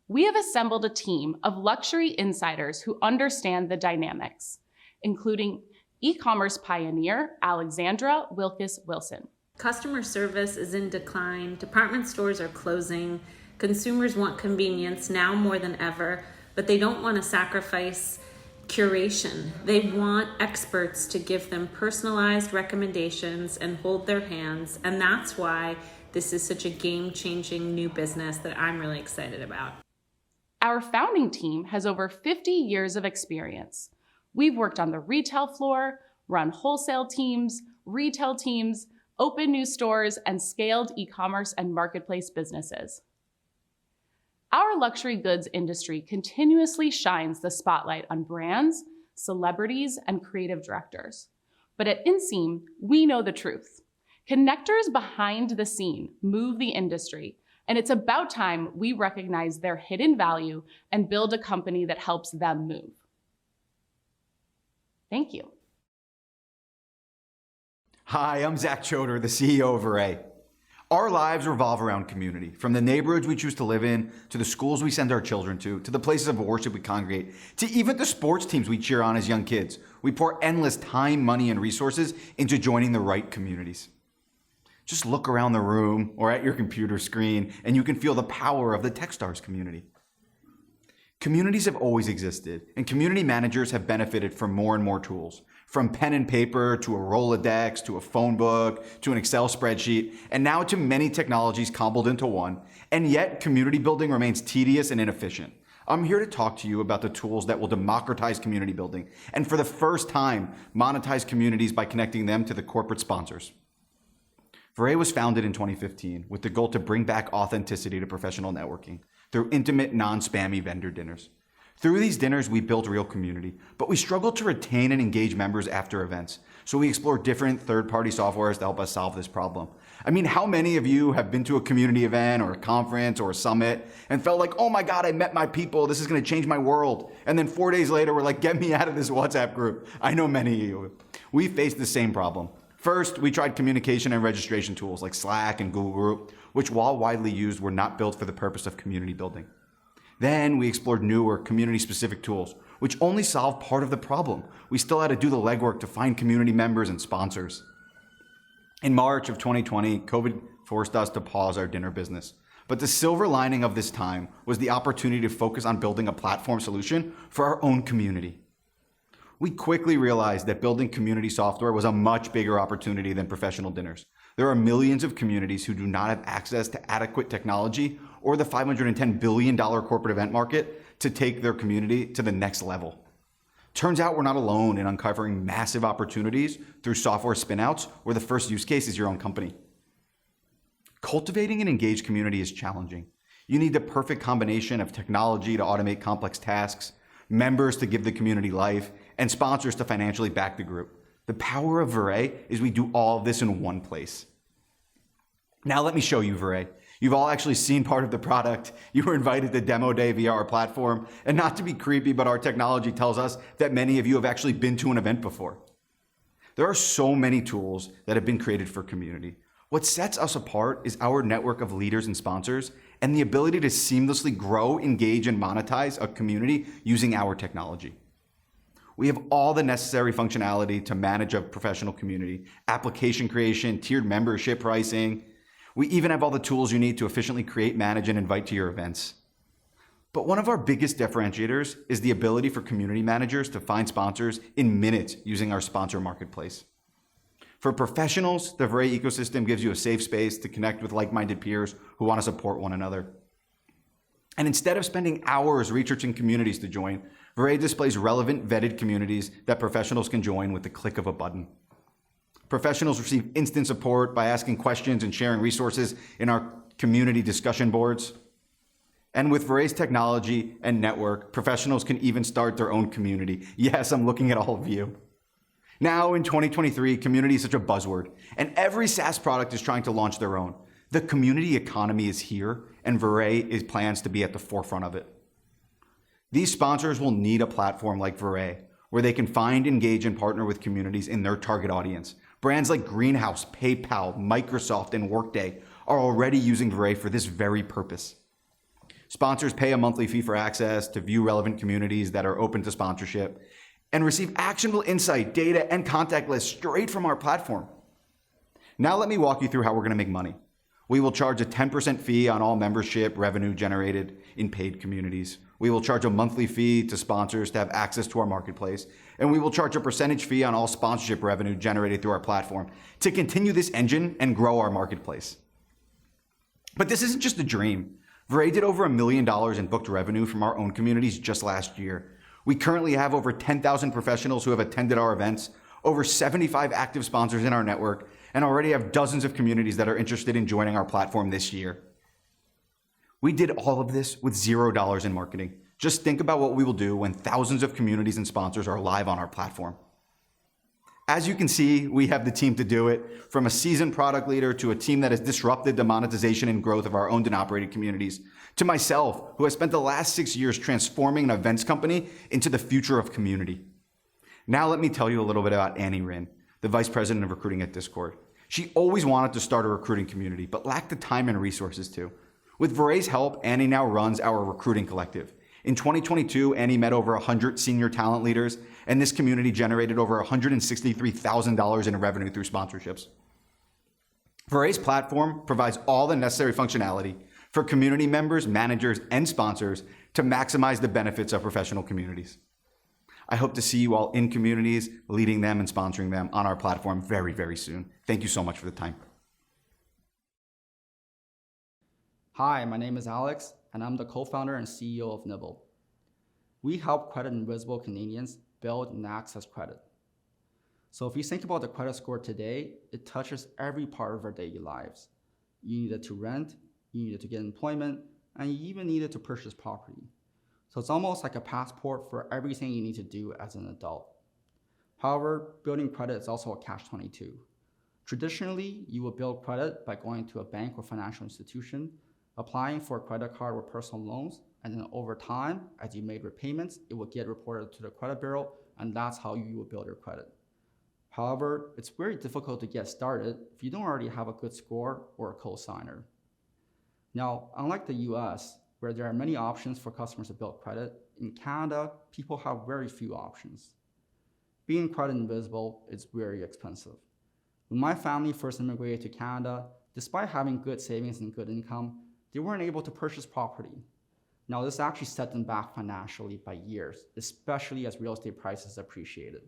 We have assembled a team of luxury insiders who understand the dynamics, including e-commerce pioneer Alexandra Wilkes-Wilson. Customer service is in decline, department stores are closing, consumers want convenience now more than ever, but they don't want to sacrifice curation. They want experts to give them personalized recommendations and hold their hands, and that's why this is such a game-changing new business that I'm really excited about. Our founding team has over 50 years of experience. We've worked on the retail floor, run wholesale teams, retail teams, opened new stores, and scaled e-commerce and marketplace businesses. Our luxury goods industry continuously shines the spotlight on brands, celebrities, and creative directors. But at Inseam, we know the truth. Connectors behind the scene move the industry, and it's about time we recognize their hidden value and build a company that helps them move. Thank you. Hi, I'm Zach Choder, the CEO of Array. Our lives revolve around community, from the neighborhoods we choose to live in, to the schools we send our children to the places of worship we congregate, to even the sports teams we cheer on as young kids. We pour endless time, money, and resources into joining the right communities. Just look around the room or at your computer screen, and you can feel the power of the Techstars community. Communities have always existed, and community managers have benefited from more and more tools. From pen and paper, to a Rolodex, to a phone book, to an Excel spreadsheet, and now to many technologies cobbled into one. And yet, community building remains tedious and inefficient. I'm here to talk to you about the tools that will democratize community building, and for the first time, monetize communities by connecting them to the corporate sponsors. Verray was founded in 2015 with the goal to bring back authenticity to professional networking through intimate, non-spammy vendor dinners. Through these dinners, we built real community, but we struggled to retain and engage members after events. So we explored different third-party softwares to help us solve this problem. I mean, how many of you have been to a community event or a conference or a summit and felt like, oh my God, I met my people, this is gonna change my world. And then 4 days later, we're like, get me out of this WhatsApp group. I know many of you. We faced the same problem. First, we tried communication and registration tools like Slack and Google Group, which while widely used, were not built for the purpose of community building. Then we explored newer community-specific tools, which only solved part of the problem. We still had to do the legwork to find community members and sponsors. In March of 2020, COVID forced us to pause our dinner business. But the silver lining of this time was the opportunity to focus on building a platform solution for our own community. We quickly realized that building community software was a much bigger opportunity than professional dinners. There are millions of communities who do not have access to adequate technology or the $510 billion corporate event market to take their community to the next level. Turns out we're not alone in uncovering massive opportunities through software spinouts where the first use case is your own company. Cultivating an engaged community is challenging. You need the perfect combination of technology to automate complex tasks, members to give the community life, and sponsors to financially back the group. The power of Verray is we do all of this in one place. Now let me show you Verray. You've all actually seen part of the product. You were invited to demo day via our platform. And not to be creepy, but our technology tells us that many of you have actually been to an event before. There are so many tools that have been created for community. What sets us apart is our network of leaders and sponsors and the ability to seamlessly grow, engage, and monetize a community using our technology. We have all the necessary functionality to manage a professional community, application creation, tiered membership pricing. We even have all the tools you need to efficiently create, manage, and invite to your events. But one of our biggest differentiators is the ability for community managers to find sponsors in minutes using our sponsor marketplace. For professionals, the Verray ecosystem gives you a safe space to connect with like-minded peers who want to support one another. And instead of spending hours researching communities to join, Verray displays relevant, vetted communities that professionals can join with the click of a button. Professionals receive instant support by asking questions and sharing resources in our community discussion boards. And with Verray's technology and network, professionals can even start their own community. Yes, I'm looking at all of you. Now in 2023, community is such a buzzword, and every SaaS product is trying to launch their own. The community economy is here, and Verray plans to be at the forefront of it. These sponsors will need a platform like Verray, where they can find, engage, and partner with communities in their target audience. Brands like Greenhouse, PayPal, Microsoft, and Workday are already using Verray for this very purpose. Sponsors pay a monthly fee for access to view relevant communities that are open to sponsorship and receive actionable insight, data, and contact lists straight from our platform. Now let me walk you through how we're going to make money. We will charge a 10% fee on all membership revenue generated in paid communities. We will charge a monthly fee to sponsors to have access to our marketplace, and we will charge a percentage fee on all sponsorship revenue generated through our platform to continue this engine and grow our marketplace. But this isn't just a dream. Verray did over $1 million in booked revenue from our own communities just last year. We currently have over 10,000 professionals who have attended our events, over 75 active sponsors in our network, and already have dozens of communities that are interested in joining our platform this year. We did all of this with $0 in marketing. Just think about what we will do when thousands of communities and sponsors are live on our platform. As you can see, we have the team to do it, from a seasoned product leader to a team that has disrupted the monetization and growth of our owned and operated communities, to myself, who has spent the last 6 years transforming an events company into the future of community. Now let me tell you a little bit about Annie Rin, the Vice President of Recruiting at Discord. She always wanted to start a recruiting community, but lacked the time and resources to. With Vere's help, Annie now runs our recruiting collective. In 2022, Annie met over 100 senior talent leaders, and this community generated over $163,000 in revenue through sponsorships. Vere's platform provides all the necessary functionality for community members, managers, and sponsors to maximize the benefits of professional communities. I hope to see you all in communities, leading them and sponsoring them on our platform very, very soon. Thank you so much for the time. Hi, my name is Alex, and I'm the co-founder and CEO of Nibble. We help credit invisible Canadians build and access credit. So if you think about the credit score today, it touches every part of our daily lives. You need it to rent, you need it to get employment, and you even need it to purchase property. So it's almost like a passport for everything you need to do as an adult. However, building credit is also a catch-22. Traditionally, you would build credit by going to a bank or financial institution, applying for a credit card or personal loans, and then over time, as you made repayments, it will get reported to the credit bureau, and that's how you will build your credit. However, it's very difficult to get started if you don't already have a good score or a co-signer. Now, unlike the US, where there are many options for customers to build credit, in Canada, people have very few options. Being credit invisible is very expensive. When my family first immigrated to Canada, despite having good savings and good income, they weren't able to purchase property. Now, this actually set them back financially by years, especially as real estate prices appreciated.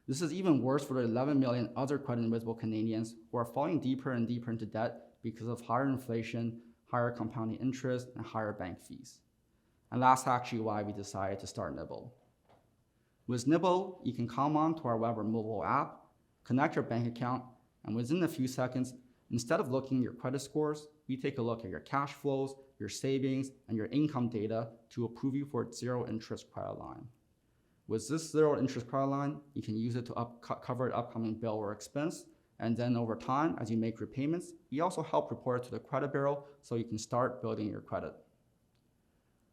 This is even worse for the 11 million other credit invisible Canadians who are falling deeper and deeper into debt because of higher inflation, higher compounding interest, and higher bank fees. And that's actually why we decided to start Nibble. With Nibble, you can come on to our web or mobile app, connect your bank account, and within a few seconds, instead of looking at your credit scores, we take a look at your cash flows, your savings, and your income data to approve you for a zero interest credit line. With this zero interest credit line, you can use it to cover an upcoming bill or expense, and then over time, as you make repayments, we also help report it to the credit bureau so you can start building your credit.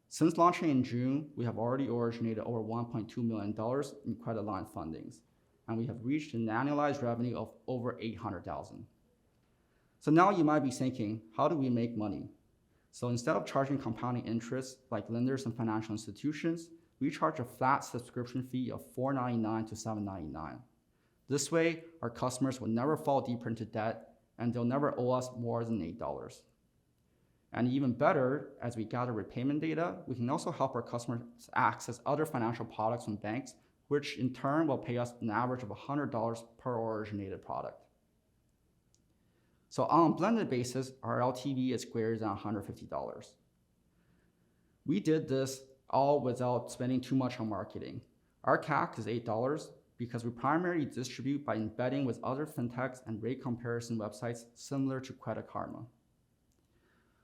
Since launching in June, we have already originated over $1.2 million in credit line fundings, and we have reached an annualized revenue of over $800,000. So now you might be thinking, how do we make money? So instead of charging compounding interest like lenders and financial institutions, we charge a flat subscription fee of $4.99 to $7.99. This way, our customers will never fall deeper into debt, and they'll never owe us more than $8. And even better, as we gather repayment data, we can also help our customers access other financial products from banks, which in turn will pay us an average of $100 per originated product. So on a blended basis, our LTV is greater than $150. We did this all without spending too much on marketing. Our CAC is $8 because we primarily distribute by embedding with other fintechs and rate comparison websites similar to Credit Karma.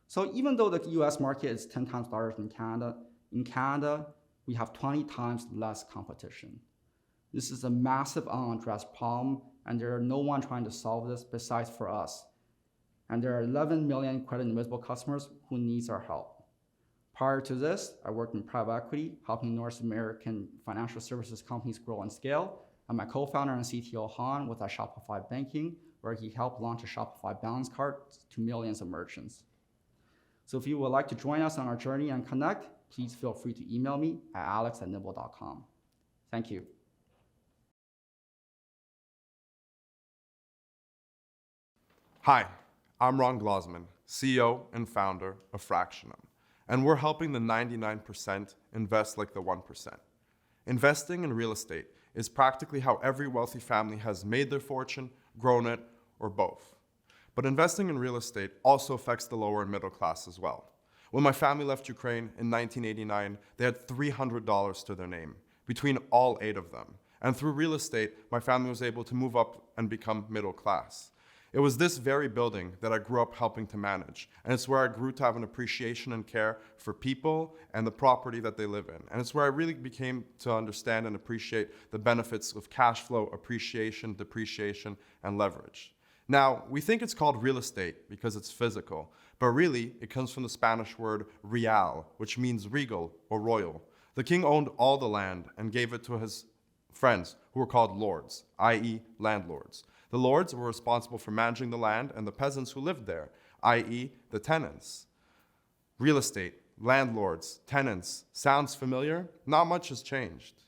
So even though the US market is 10 times larger than Canada, in Canada, we have 20 times less competition. This is a massive unaddressed problem, and there are no one trying to solve this besides for us. And there are 11 million credit invisible customers who needs our help. Prior to this, I worked in private equity, helping North American financial services companies grow and scale. And my co-founder and CTO, Han, was at Shopify Banking, where he helped launch a Shopify balance card to millions of merchants. So if you would like to join us on our journey and connect, please feel free to email me at alex@nibble.com. Thank you. Hi, I'm Ron Glosman, CEO and founder of Fractionum, and we're helping the 99% invest like the 1%. Investing in real estate is practically how every wealthy family has made their fortune, grown it, or both. But investing in real estate also affects the lower and middle class as well. When my family left Ukraine in 1989, they had $300 to their name, between all 8 of them. And through real estate, my family was able to move up and become middle class. It was this very building that I grew up helping to manage, and it's where I grew to have an appreciation and care for people and the property that they live in. And it's where I really became to understand and appreciate the benefits of cash flow, appreciation, depreciation, and leverage. Now, we think it's called real estate because it's physical, but really it comes from the Spanish word real, which means regal or royal. The king owned all the land and gave it to his friends, who were called lords, i.e. landlords. The lords were responsible for managing the land, and the peasants who lived there, i.e. the tenants. Real estate, landlords, tenants, sounds familiar? Not much has changed.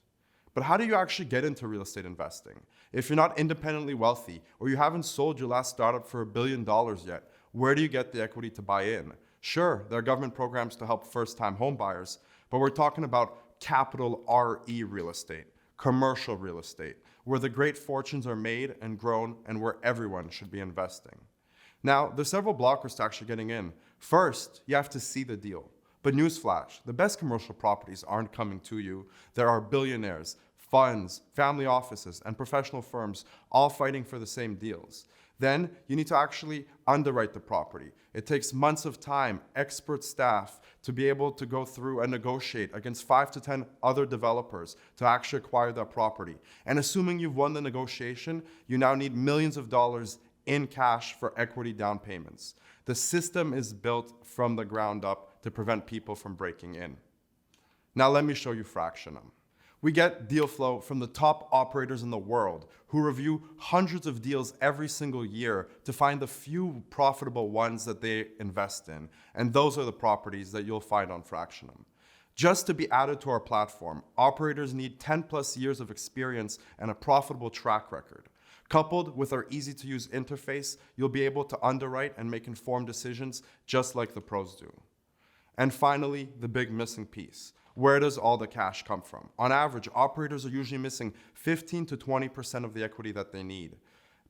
But how do you actually get into real estate investing? If you're not independently wealthy, or you haven't sold your last startup for $1 billion yet, where do you get the equity to buy in? Sure, there are government programs to help first-time home buyers, but we're talking about capital RE real estate, commercial real estate, where the great fortunes are made and grown and where everyone should be investing. Now, there's several blockers to actually getting in. First, you have to see the deal. But newsflash, the best commercial properties aren't coming to you. There are billionaires, funds, family offices, and professional firms all fighting for the same deals. Then you need to actually underwrite the property. It takes months of time, expert staff to be able to go through and negotiate against 5 to 10 other developers to actually acquire that property. And assuming you've won the negotiation, you now need millions of dollars in cash for equity down payments. The system is built from the ground up to prevent people from breaking in. Now let me show you Fractionum. We get deal flow from the top operators in the world who review hundreds of deals every single year to find the few profitable ones that they invest in. And those are the properties that you'll find on Fractionum. Just to be added to our platform, operators need 10 plus years of experience and a profitable track record. Coupled with our easy-to-use interface, you'll be able to underwrite and make informed decisions just like the pros do. And finally, the big missing piece. Where does all the cash come from? On average, operators are usually missing 15 to 20% of the equity that they need.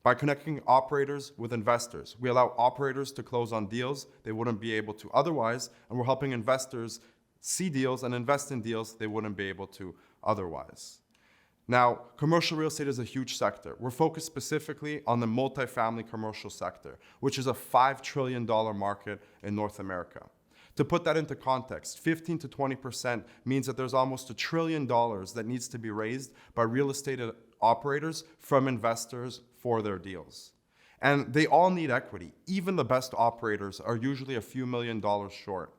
By connecting operators with investors, we allow operators to close on deals they wouldn't be able to otherwise, and we're helping investors see deals and invest in deals they wouldn't be able to otherwise. Now, commercial real estate is a huge sector. We're focused specifically on the multifamily commercial sector, which is a $5 trillion market in North America. To put that into context, 15 to 20% means that there's almost $1 trillion that needs to be raised by real estate operators from investors for their deals. And they all need equity. Even the best operators are usually a few $1 million short.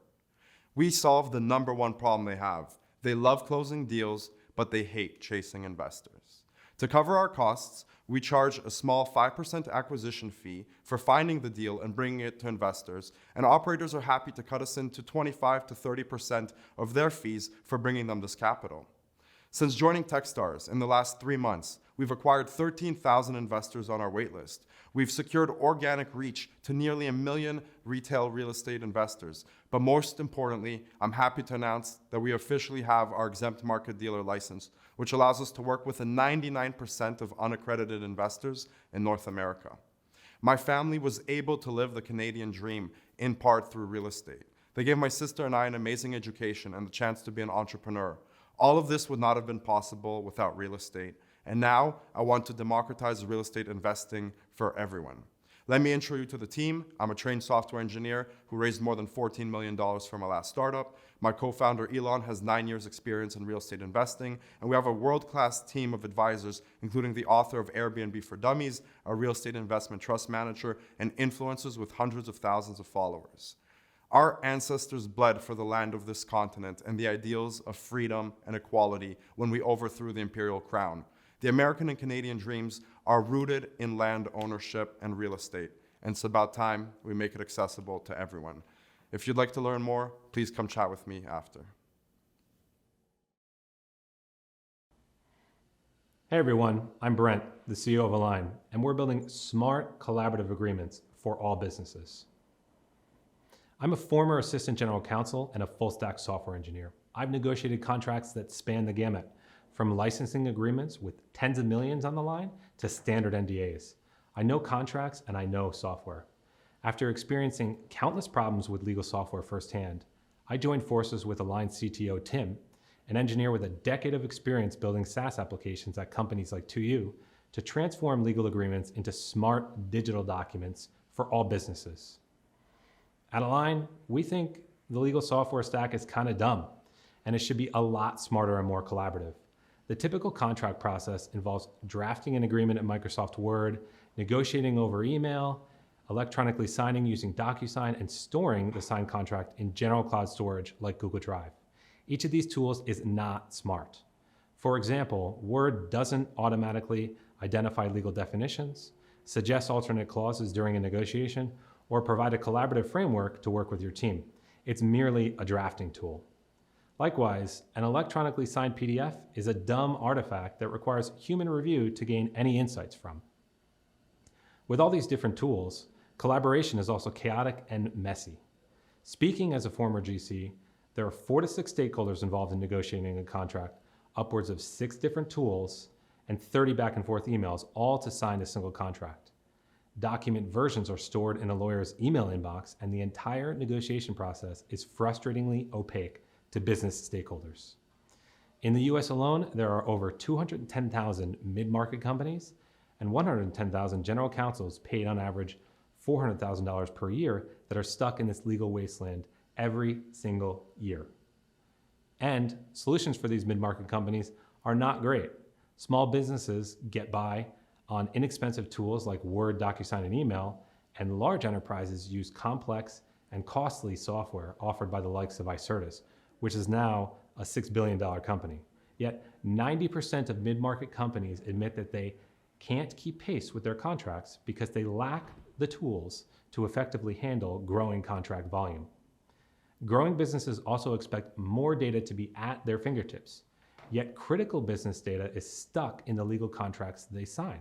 We solve the number one problem they have. They love closing deals, but they hate chasing investors. To cover our costs, we charge a small 5% acquisition fee for finding the deal and bringing it to investors, and operators are happy to cut us into 25 to 30% of their fees for bringing them this capital. Since joining Techstars in the last 3 months, we've acquired 13,000 investors on our waitlist. We've secured organic reach to nearly 1 million retail real estate investors. But most importantly, I'm happy to announce that we officially have our exempt market dealer license, which allows us to work with 99% of unaccredited investors in North America. My family was able to live the Canadian dream in part through real estate. They gave my sister and I an amazing education and the chance to be an entrepreneur. All of this would not have been possible without real estate. And now I want to democratize real estate investing for everyone. Let me intro you to the team. I'm a trained software engineer who raised more than $14 million from my last startup. My co-founder Elon has 9 years experience in real estate investing, and we have a world-class team of advisors, including the author of Airbnb for Dummies, a real estate investment trust manager, and influencers with hundreds of thousands of followers. Our ancestors bled for the land of this continent and the ideals of freedom and equality when we overthrew the imperial crown. The American and Canadian dreams are rooted in land ownership and real estate, and it's about time we make it accessible to everyone. If you'd like to learn more, please come chat with me after. Hey everyone, I'm Brent, the CEO of Align, and we're building smart collaborative agreements for all businesses. I'm a former assistant general counsel and a full stack software engineer. I've negotiated contracts that span the gamut, from licensing agreements with tens of millions on the line to standard NDAs. I know contracts and I know software. After experiencing countless problems with legal software firsthand, I joined forces with Align CTO Tim, an engineer with a decade of experience building SaaS applications at companies like 2U, to transform legal agreements into smart digital documents for all businesses. At Align, we think the legal software stack is kind of dumb, and it should be a lot smarter and more collaborative. The typical contract process involves drafting an agreement in Microsoft Word, negotiating over email, electronically signing using DocuSign, and storing the signed contract in general cloud storage like Google Drive. Each of these tools is not smart. For example, Word doesn't automatically identify legal definitions, suggest alternate clauses during a negotiation, or provide a collaborative framework to work with your team. It's merely a drafting tool. Likewise, an electronically signed PDF is a dumb artifact that requires human review to gain any insights from. With all these different tools, collaboration is also chaotic and messy. Speaking as a former GC, there are 4 to 6 stakeholders involved in negotiating a contract, upwards of 6 different tools, and 30 back and forth emails, all to sign a single contract. Document versions are stored in a lawyer's email inbox, and the entire negotiation process is frustratingly opaque to business stakeholders. In the US alone, there are over 210,000 mid-market companies and 110,000 general counsels paid on average $400,000 per year that are stuck in this legal wasteland every single year. And solutions for these mid-market companies are not great. Small businesses get by on inexpensive tools like Word, DocuSign, and email, and large enterprises use complex and costly software offered by the likes of Icertis, which is now a $6 billion company. Yet 90% of mid-market companies admit that they can't keep pace with their contracts because they lack the tools to effectively handle growing contract volume. Growing businesses also expect more data to be at their fingertips, yet critical business data is stuck in the legal contracts they sign.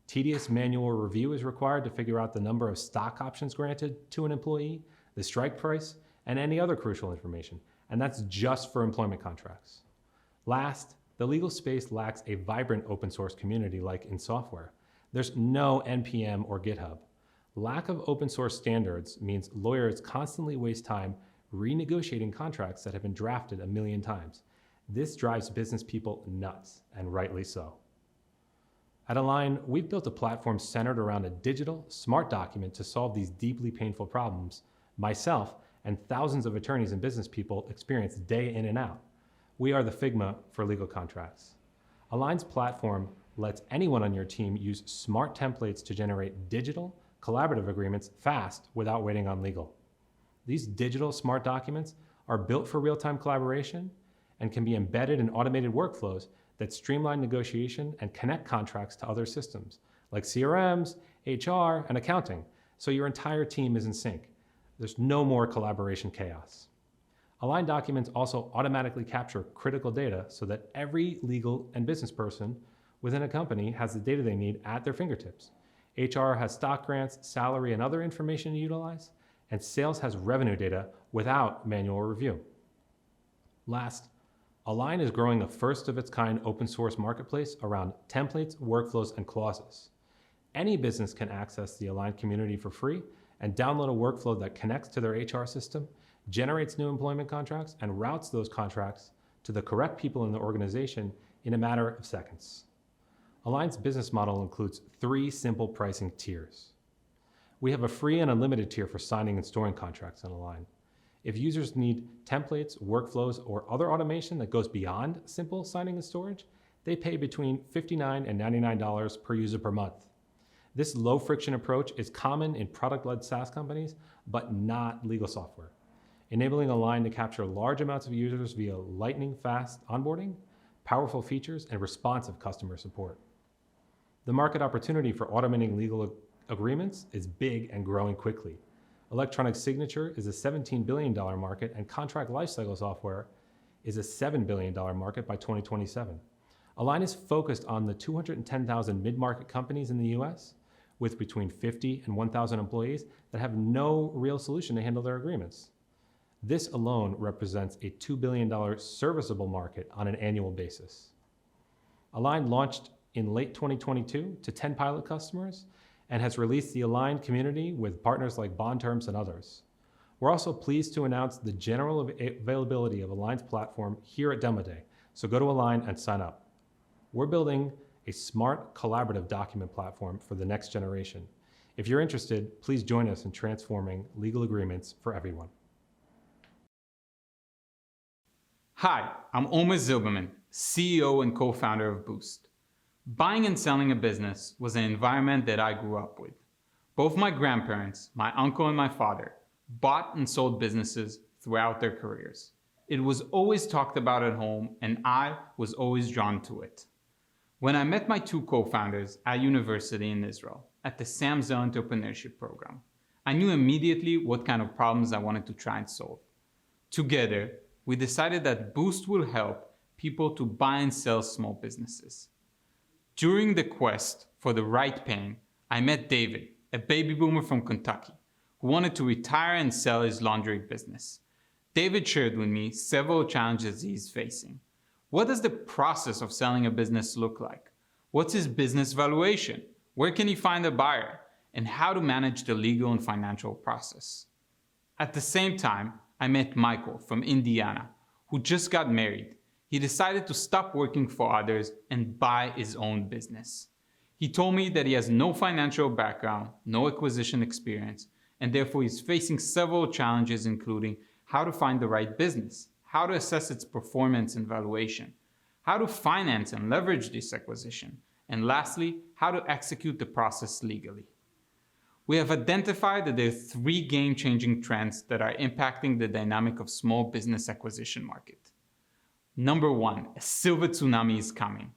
Tedious manual review is required to figure out the number of stock options granted to an employee, the strike price, and any other crucial information, and that's just for employment contracts. Last, the legal space lacks a vibrant open source community like in software. There's no NPM or GitHub. Lack of open source standards means lawyers constantly waste time renegotiating contracts that have been drafted a million times. This drives business people nuts, and rightly so. At Align, we've built a platform centered around a digital, smart document to solve these deeply painful problems myself and thousands of attorneys and business people experience day in and out. We are the Figma for legal contracts. Align's platform lets anyone on your team use smart templates to generate digital, collaborative agreements fast without waiting on legal. These digital smart documents are built for real-time collaboration and can be embedded in automated workflows that streamline negotiation and connect contracts to other systems like CRMs, HR, and accounting, so your entire team is in sync. There's no more collaboration chaos. Align documents also automatically capture critical data so that every legal and business person within a company has the data they need at their fingertips. HR has stock grants, salary, and other information to utilize, and sales has revenue data without manual review. Last, Align is growing a first-of-its-kind open-source marketplace around templates, workflows, and clauses. Any business can access the Align community for free and download a workflow that connects to their HR system, generates new employment contracts, and routes those contracts to the correct people in the organization in a matter of seconds. Align's business model includes 3 simple pricing tiers. We have a free and unlimited tier for signing and storing contracts on Align. If users need templates, workflows, or other automation that goes beyond simple signing and storage, they pay between $59 and $99 per user per month. This low-friction approach is common in product-led SaaS companies, but not legal software, enabling Align to capture large amounts of users via lightning-fast onboarding, powerful features, and responsive customer support. The market opportunity for automating legal agreements is big and growing quickly. Electronic signature is a $17 billion market, and contract lifecycle software is a $7 billion market by 2027. Align is focused on the 210,000 mid-market companies in the US with between 50 and 1,000 employees that have no real solution to handle their agreements. This alone represents a $2 billion serviceable market on an annual basis. Align launched in late 2022 to 10 pilot customers and has released the Align community with partners like Bond Terms and others. We're also pleased to announce the general availability of Align's platform here at Demo Day, so go to Align and sign up. We're building a smart, collaborative document platform for the next generation. If you're interested, please join us in transforming legal agreements for everyone. Hi, I'm Omer Zilberman, CEO and co-founder of Boost. Buying and selling a business was an environment that I grew up with. Both my grandparents, my uncle and my father, bought and sold businesses throughout their careers. It was always talked about at home, and I was always drawn to it. When I met my two co-founders at university in Israel, at the Zelta Entrepreneurship Program, I knew immediately what kind of problems I wanted to try and solve. Together, we decided that Boost will help people to buy and sell small businesses. During the quest for the right pain, I met David, a baby boomer from Kentucky, who wanted to retire and sell his laundry business. David shared with me several challenges he's facing. What does the process of selling a business look like? What's his business valuation? Where can he find a buyer? And how to manage the legal and financial process. At the same time, I met Michael from Indiana, who just got married. He decided to stop working for others and buy his own business. He told me that he has no financial background, no acquisition experience, and therefore he's facing several challenges, including how to find the right business, how to assess its performance and valuation, how to finance and leverage this acquisition, and lastly, how to execute the process legally. We have identified that there are 3 game-changing trends that are impacting the dynamic of small business acquisition market. Number 1, a silver tsunami is coming.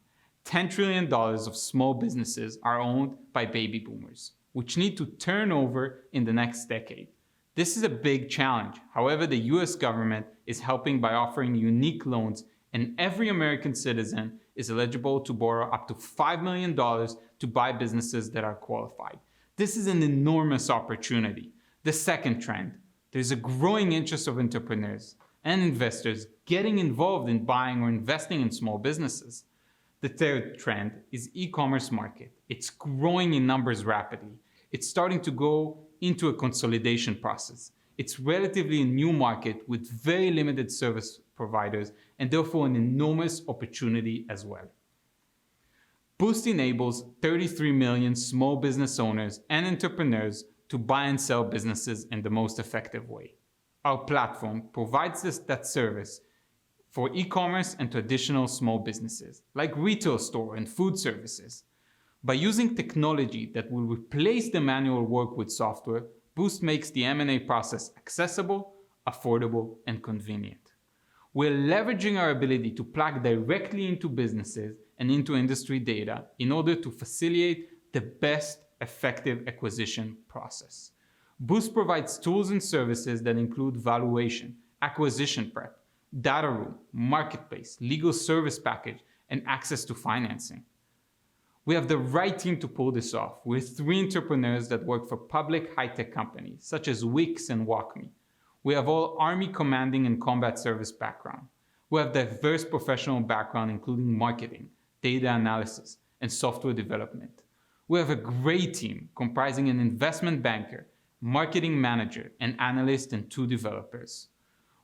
$10 trillion of small businesses are owned by baby boomers, which need to turn over in the next decade. This is a big challenge. However, the US government is helping by offering unique loans, and every American citizen is eligible to borrow up to $5 million to buy businesses that are qualified. This is an enormous opportunity. The second trend, there's a growing interest of entrepreneurs and investors getting involved in buying or investing in small businesses. The third trend is e-commerce market. It's growing in numbers rapidly. It's starting to go into a consolidation process. It's relatively a new market with very limited service providers and therefore an enormous opportunity as well. Boost enables 33 million small business owners and entrepreneurs to buy and sell businesses in the most effective way. Our platform provides that service for e-commerce and traditional small businesses, like retail store and food services. By using technology that will replace the manual work with software, Boost makes the M&A process accessible, affordable, and convenient. We're leveraging our ability to plug directly into businesses and into industry data in order to facilitate the best effective acquisition process. Boost provides tools and services that include valuation, acquisition prep, data room, marketplace, legal service package, and access to financing. We have the right team to pull this off. We're 3 entrepreneurs that work for public high-tech companies, such as Wix and WalkMe. We have all Army commanding and combat service background. We have diverse professional background, including marketing, data analysis, and software development. We have a great team comprising an investment banker, marketing manager, an analyst, and 2 developers.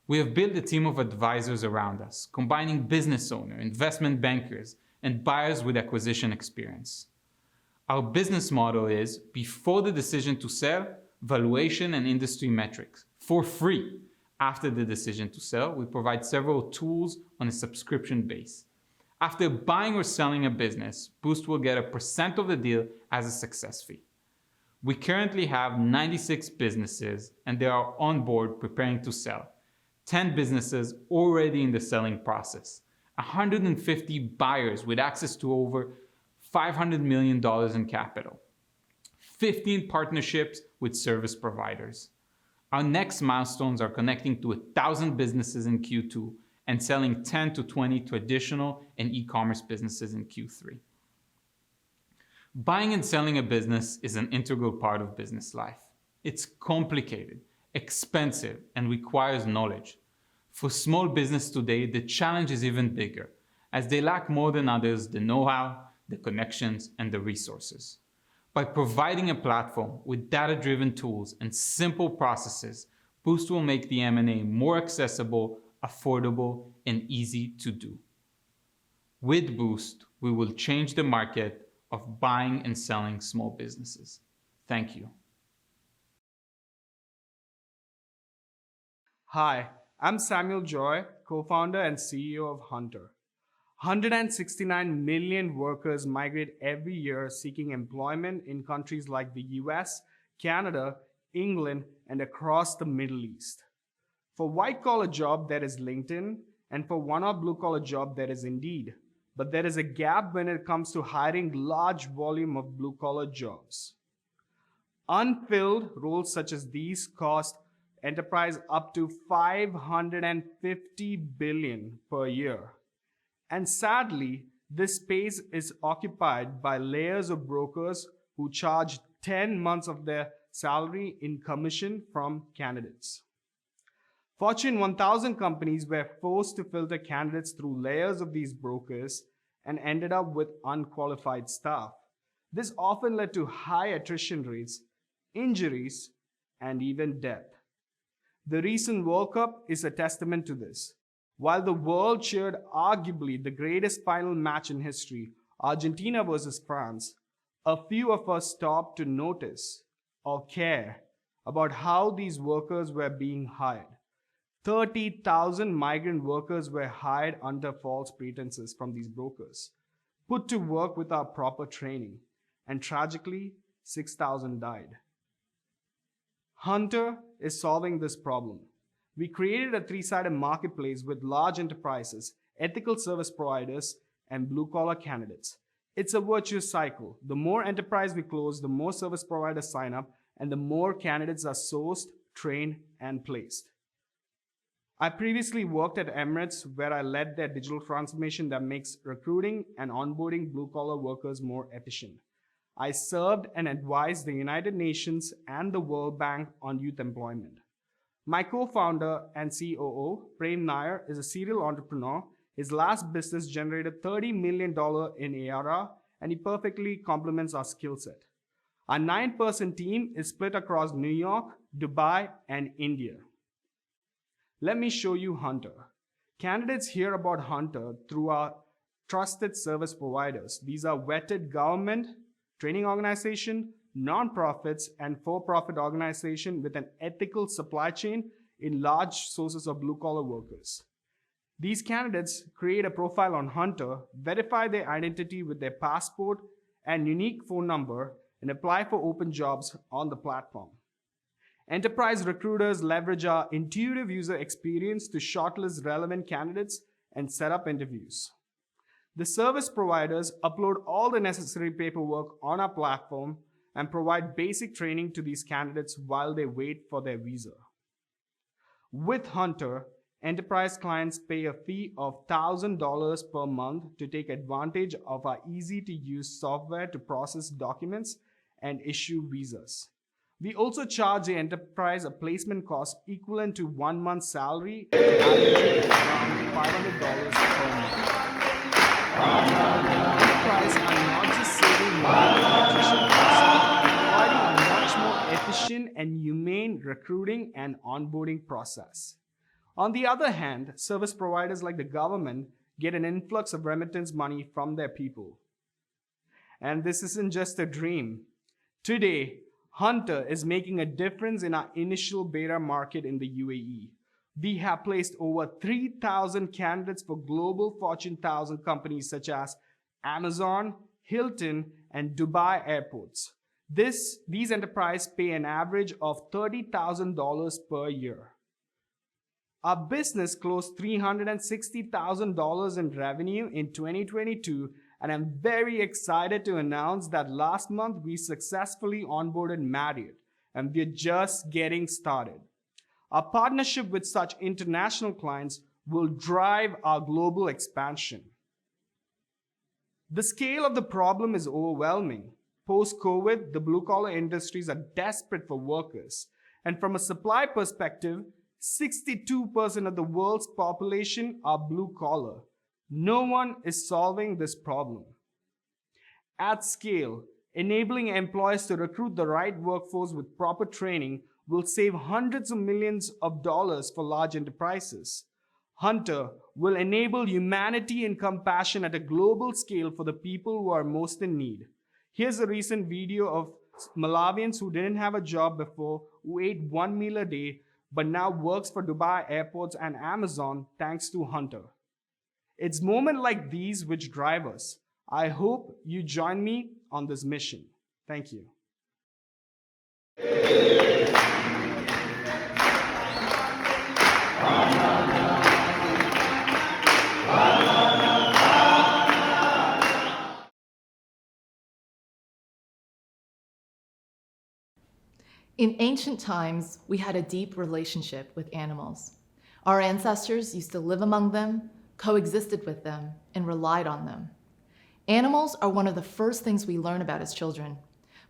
We have built a team of advisors around us, combining business owners, investment bankers, and buyers with acquisition experience. Our business model is, before the decision to sell, valuation and industry metrics, for free. After the decision to sell, we provide several tools on a subscription base. After buying or selling a business, Boost will get a % of the deal as a success fee. We currently have 96 businesses and they are on board preparing to sell. 10 businesses already in the selling process. 150 buyers with access to over $500 million in capital. 15 partnerships with service providers. Our next milestones are connecting to 1,000 businesses in Q2 and selling 10 to 20 traditional and e-commerce businesses in Q3. Buying and selling a business is an integral part of business life. It's complicated, expensive, and requires knowledge. For small business today, the challenge is even bigger, as they lack more than others the know-how, the connections, and the resources. By providing a platform with data-driven tools and simple processes, Boost will make the M&A more accessible, affordable, and easy to do. With Boost, we will change the market of buying and selling small businesses. Thank you. Hi, I'm Samuel Joy, co-founder and CEO of Hunter. 169 million workers migrate every year seeking employment in countries like the US, Canada, England, and across the Middle East. For white-collar job, there is LinkedIn, and for one-off blue-collar job, there is Indeed. But there is a gap when it comes to hiring large volume of blue-collar jobs. Unfilled roles such as these cost enterprise up to $550 billion per year. And sadly, this space is occupied by layers of brokers who charge 10 months of their salary in commission from candidates. Fortune 1000 companies were forced to filter candidates through layers of these brokers and ended up with unqualified staff. This often led to high attrition rates, injuries, and even death. The recent World Cup is a testament to this. While the world cheered arguably the greatest final match in history, Argentina versus France, a few of us stopped to notice or care about how these workers were being hired. 30,000 migrant workers were hired under false pretenses from these brokers, put to work without proper training, and tragically, 6,000 died. Hunter is solving this problem. We created a three-sided marketplace with large enterprises, ethical service providers, and blue-collar candidates. It's a virtuous cycle. The more enterprise we close, the more service providers sign up, and the more candidates are sourced, trained, and placed. I previously worked at Emirates, where I led their digital transformation that makes recruiting and onboarding blue-collar workers more efficient. I served and advised the United Nations and the World Bank on youth employment. My co-founder and COO, Prem Nair, is a serial entrepreneur. His last business generated $30 million in ARR, and he perfectly complements our skill set. Our 9-person team is split across New York, Dubai, and India. Let me show you Hunter. Candidates hear about Hunter through our trusted service providers. These are vetted government, training organization, nonprofits, and for-profit organization with an ethical supply chain in large sources of blue-collar workers. These candidates create a profile on Hunter, verify their identity with their passport and unique phone number, and apply for open jobs on the platform. Enterprise recruiters leverage our intuitive user experience to shortlist relevant candidates and set up interviews. The service providers upload all the necessary paperwork on our platform and provide basic training to these candidates while they wait for their visa. With Hunter, enterprise clients pay a fee of $1,000 per month to take advantage of our easy-to-use software to process documents and issue visas. We also charge the enterprise a placement cost equivalent to 1 month's salary, averaging around $500 per month. Enterprise are not just saving money on attrition costs, but providing a much more efficient and humane recruiting and onboarding process. On the other hand, service providers like the government get an influx of remittance money from their people. And this isn't just a dream. Today, Hunter is making a difference in our initial beta market in the UAE. We have placed over 3,000 candidates for global Fortune 1000 companies such as Amazon, Hilton, and Dubai airports. These enterprises pay an average of $30,000 per year. Our business closed $360,000 in revenue in 2022, and I'm very excited to announce that last month we successfully onboarded Marriott, and we're just getting started. Our partnership with such international clients will drive our global expansion. The scale of the problem is overwhelming. Post-COVID, the blue-collar industries are desperate for workers, and from a supply perspective, 62% of the world's population are blue-collar. No one is solving this problem. At scale, enabling employers to recruit the right workforce with proper training will save hundreds of millions of dollars for large enterprises. Hunter will enable humanity and compassion at a global scale for the people who are most in need. Here's a recent video of Malawians who didn't have a job before, who ate one meal a day, but now works for Dubai airports and Amazon thanks to Hunter. It's moments like these which drive us. I hope you join me on this mission. Thank you. In ancient times, we had a deep relationship with animals. Our ancestors used to live among them, coexisted with them, and relied on them. Animals are one of the first things we learn about as children,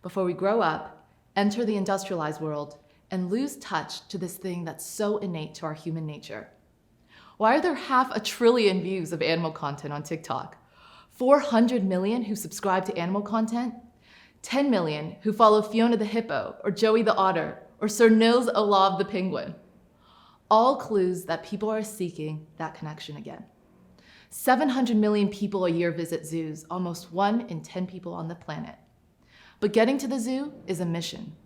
before we grow up, enter the industrialized world, and lose touch to this thing that's so innate to our human nature. Why are there 500 billion views of animal content on TikTok? 400 million who subscribe to animal content? 10 million who follow Fiona the hippo, or Joey the otter, or Sir Nils Olav the penguin. All clues that people are seeking that connection again. 700 million people a year visit zoos, almost 1 in 10 people on the planet. But getting to the zoo is a mission.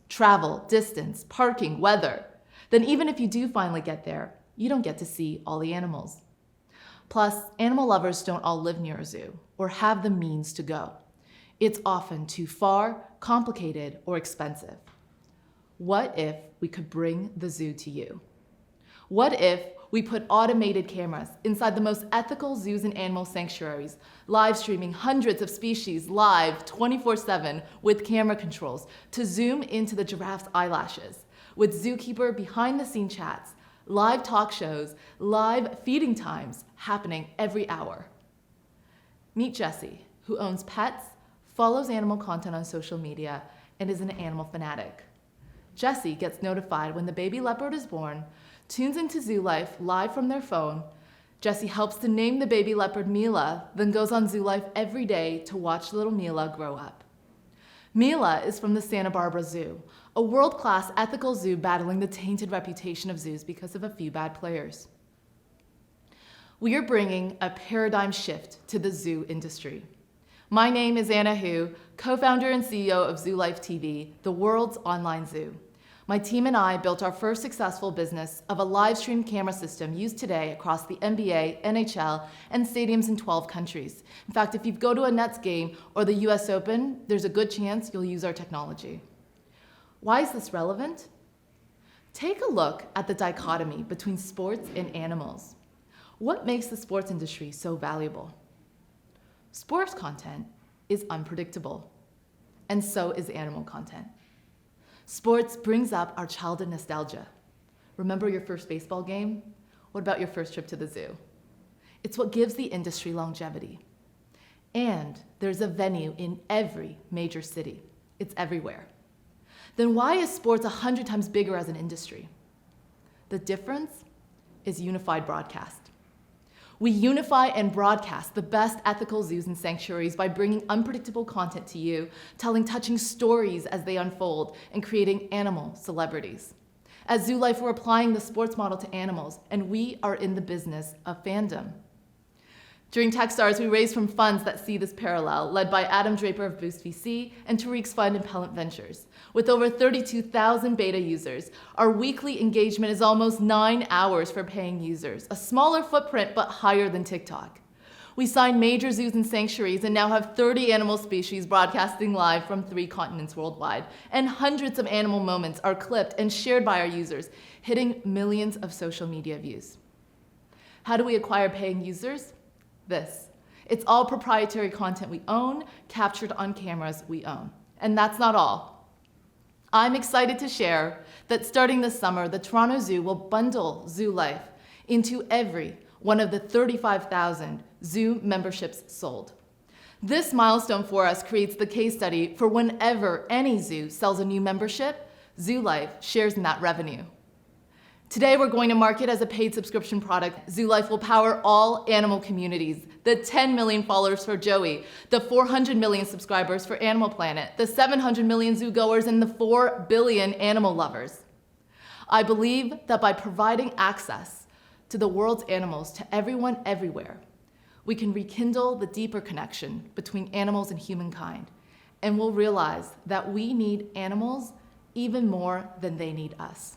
Travel, distance, parking, weather. Then even if you do finally get there, you don't get to see all the animals. Plus, animal lovers don't all live near a zoo or have the means to go. It's often too far, complicated, or expensive. What if we could bring the zoo to you? What if we put automated cameras inside the most ethical zoos and animal sanctuaries, live streaming hundreds of species live 24/7 with camera controls to zoom into the giraffe's eyelashes, with zookeeper behind-the-scene chats, live talk shows, live feeding times happening every hour. Meet Jesse, who owns pets, follows animal content on social media, and is an animal fanatic. Jesse gets notified when the baby leopard is born, tunes into Zoolife live from their phone. Jesse helps to name the baby leopard Mila, then goes on Zoolife every day to watch little Mila grow up. Mila is from the Santa Barbara Zoo, a world-class ethical zoo battling the tainted reputation of zoos because of a few bad players. We are bringing a paradigm shift to the zoo industry. My name is Anna Hu, co-founder and CEO of Zoolife TV, the world's online zoo. My team and I built our first successful business of a live stream camera system used today across the NBA, NHL, and stadiums in 12 countries. In fact, if you go to a Nets game or the US Open, there's a good chance you'll use our technology. Why is this relevant? Take a look at the dichotomy between sports and animals. What makes the sports industry so valuable? Sports content is unpredictable, and so is animal content. Sports brings up our childhood nostalgia. Remember your first baseball game? What about your first trip to the zoo? It's what gives the industry longevity. And there's a venue in every major city. It's everywhere. Then why is sports 100 times bigger as an industry? The difference is unified broadcast. We unify and broadcast the best ethical zoos and sanctuaries by bringing unpredictable content to you, telling touching stories as they unfold, and creating animal celebrities. At Zoolife, we're applying the sports model to animals, and we are in the business of fandom. During Techstars, we raised from funds that see this parallel, led by Adam Draper of Boost VC and Tariq's fund Impellant Ventures. With over 32,000 beta users, our weekly engagement is almost 9 hours for paying users, a smaller footprint but higher than TikTok. We signed major zoos and sanctuaries and now have 30 animal species broadcasting live from 3 continents worldwide, and hundreds of animal moments are clipped and shared by our users, hitting millions of social media views. How do we acquire paying users? This. It's all proprietary content we own, captured on cameras we own. And that's not all. I'm excited to share that starting this summer, the Toronto Zoo will bundle Zoolife into every one of the 35,000 zoo memberships sold. This milestone for us creates the case study for whenever any zoo sells a new membership, Zoolife shares in that revenue. Today, we're going to market as a paid subscription product. Zoolife will power all animal communities, the 10 million followers for Joey, the 400 million subscribers for Animal Planet, the 700 million zoo goers, and the 4 billion animal lovers. I believe that by providing access to the world's animals, to everyone everywhere, we can rekindle the deeper connection between animals and humankind, and we'll realize that we need animals even more than they need us.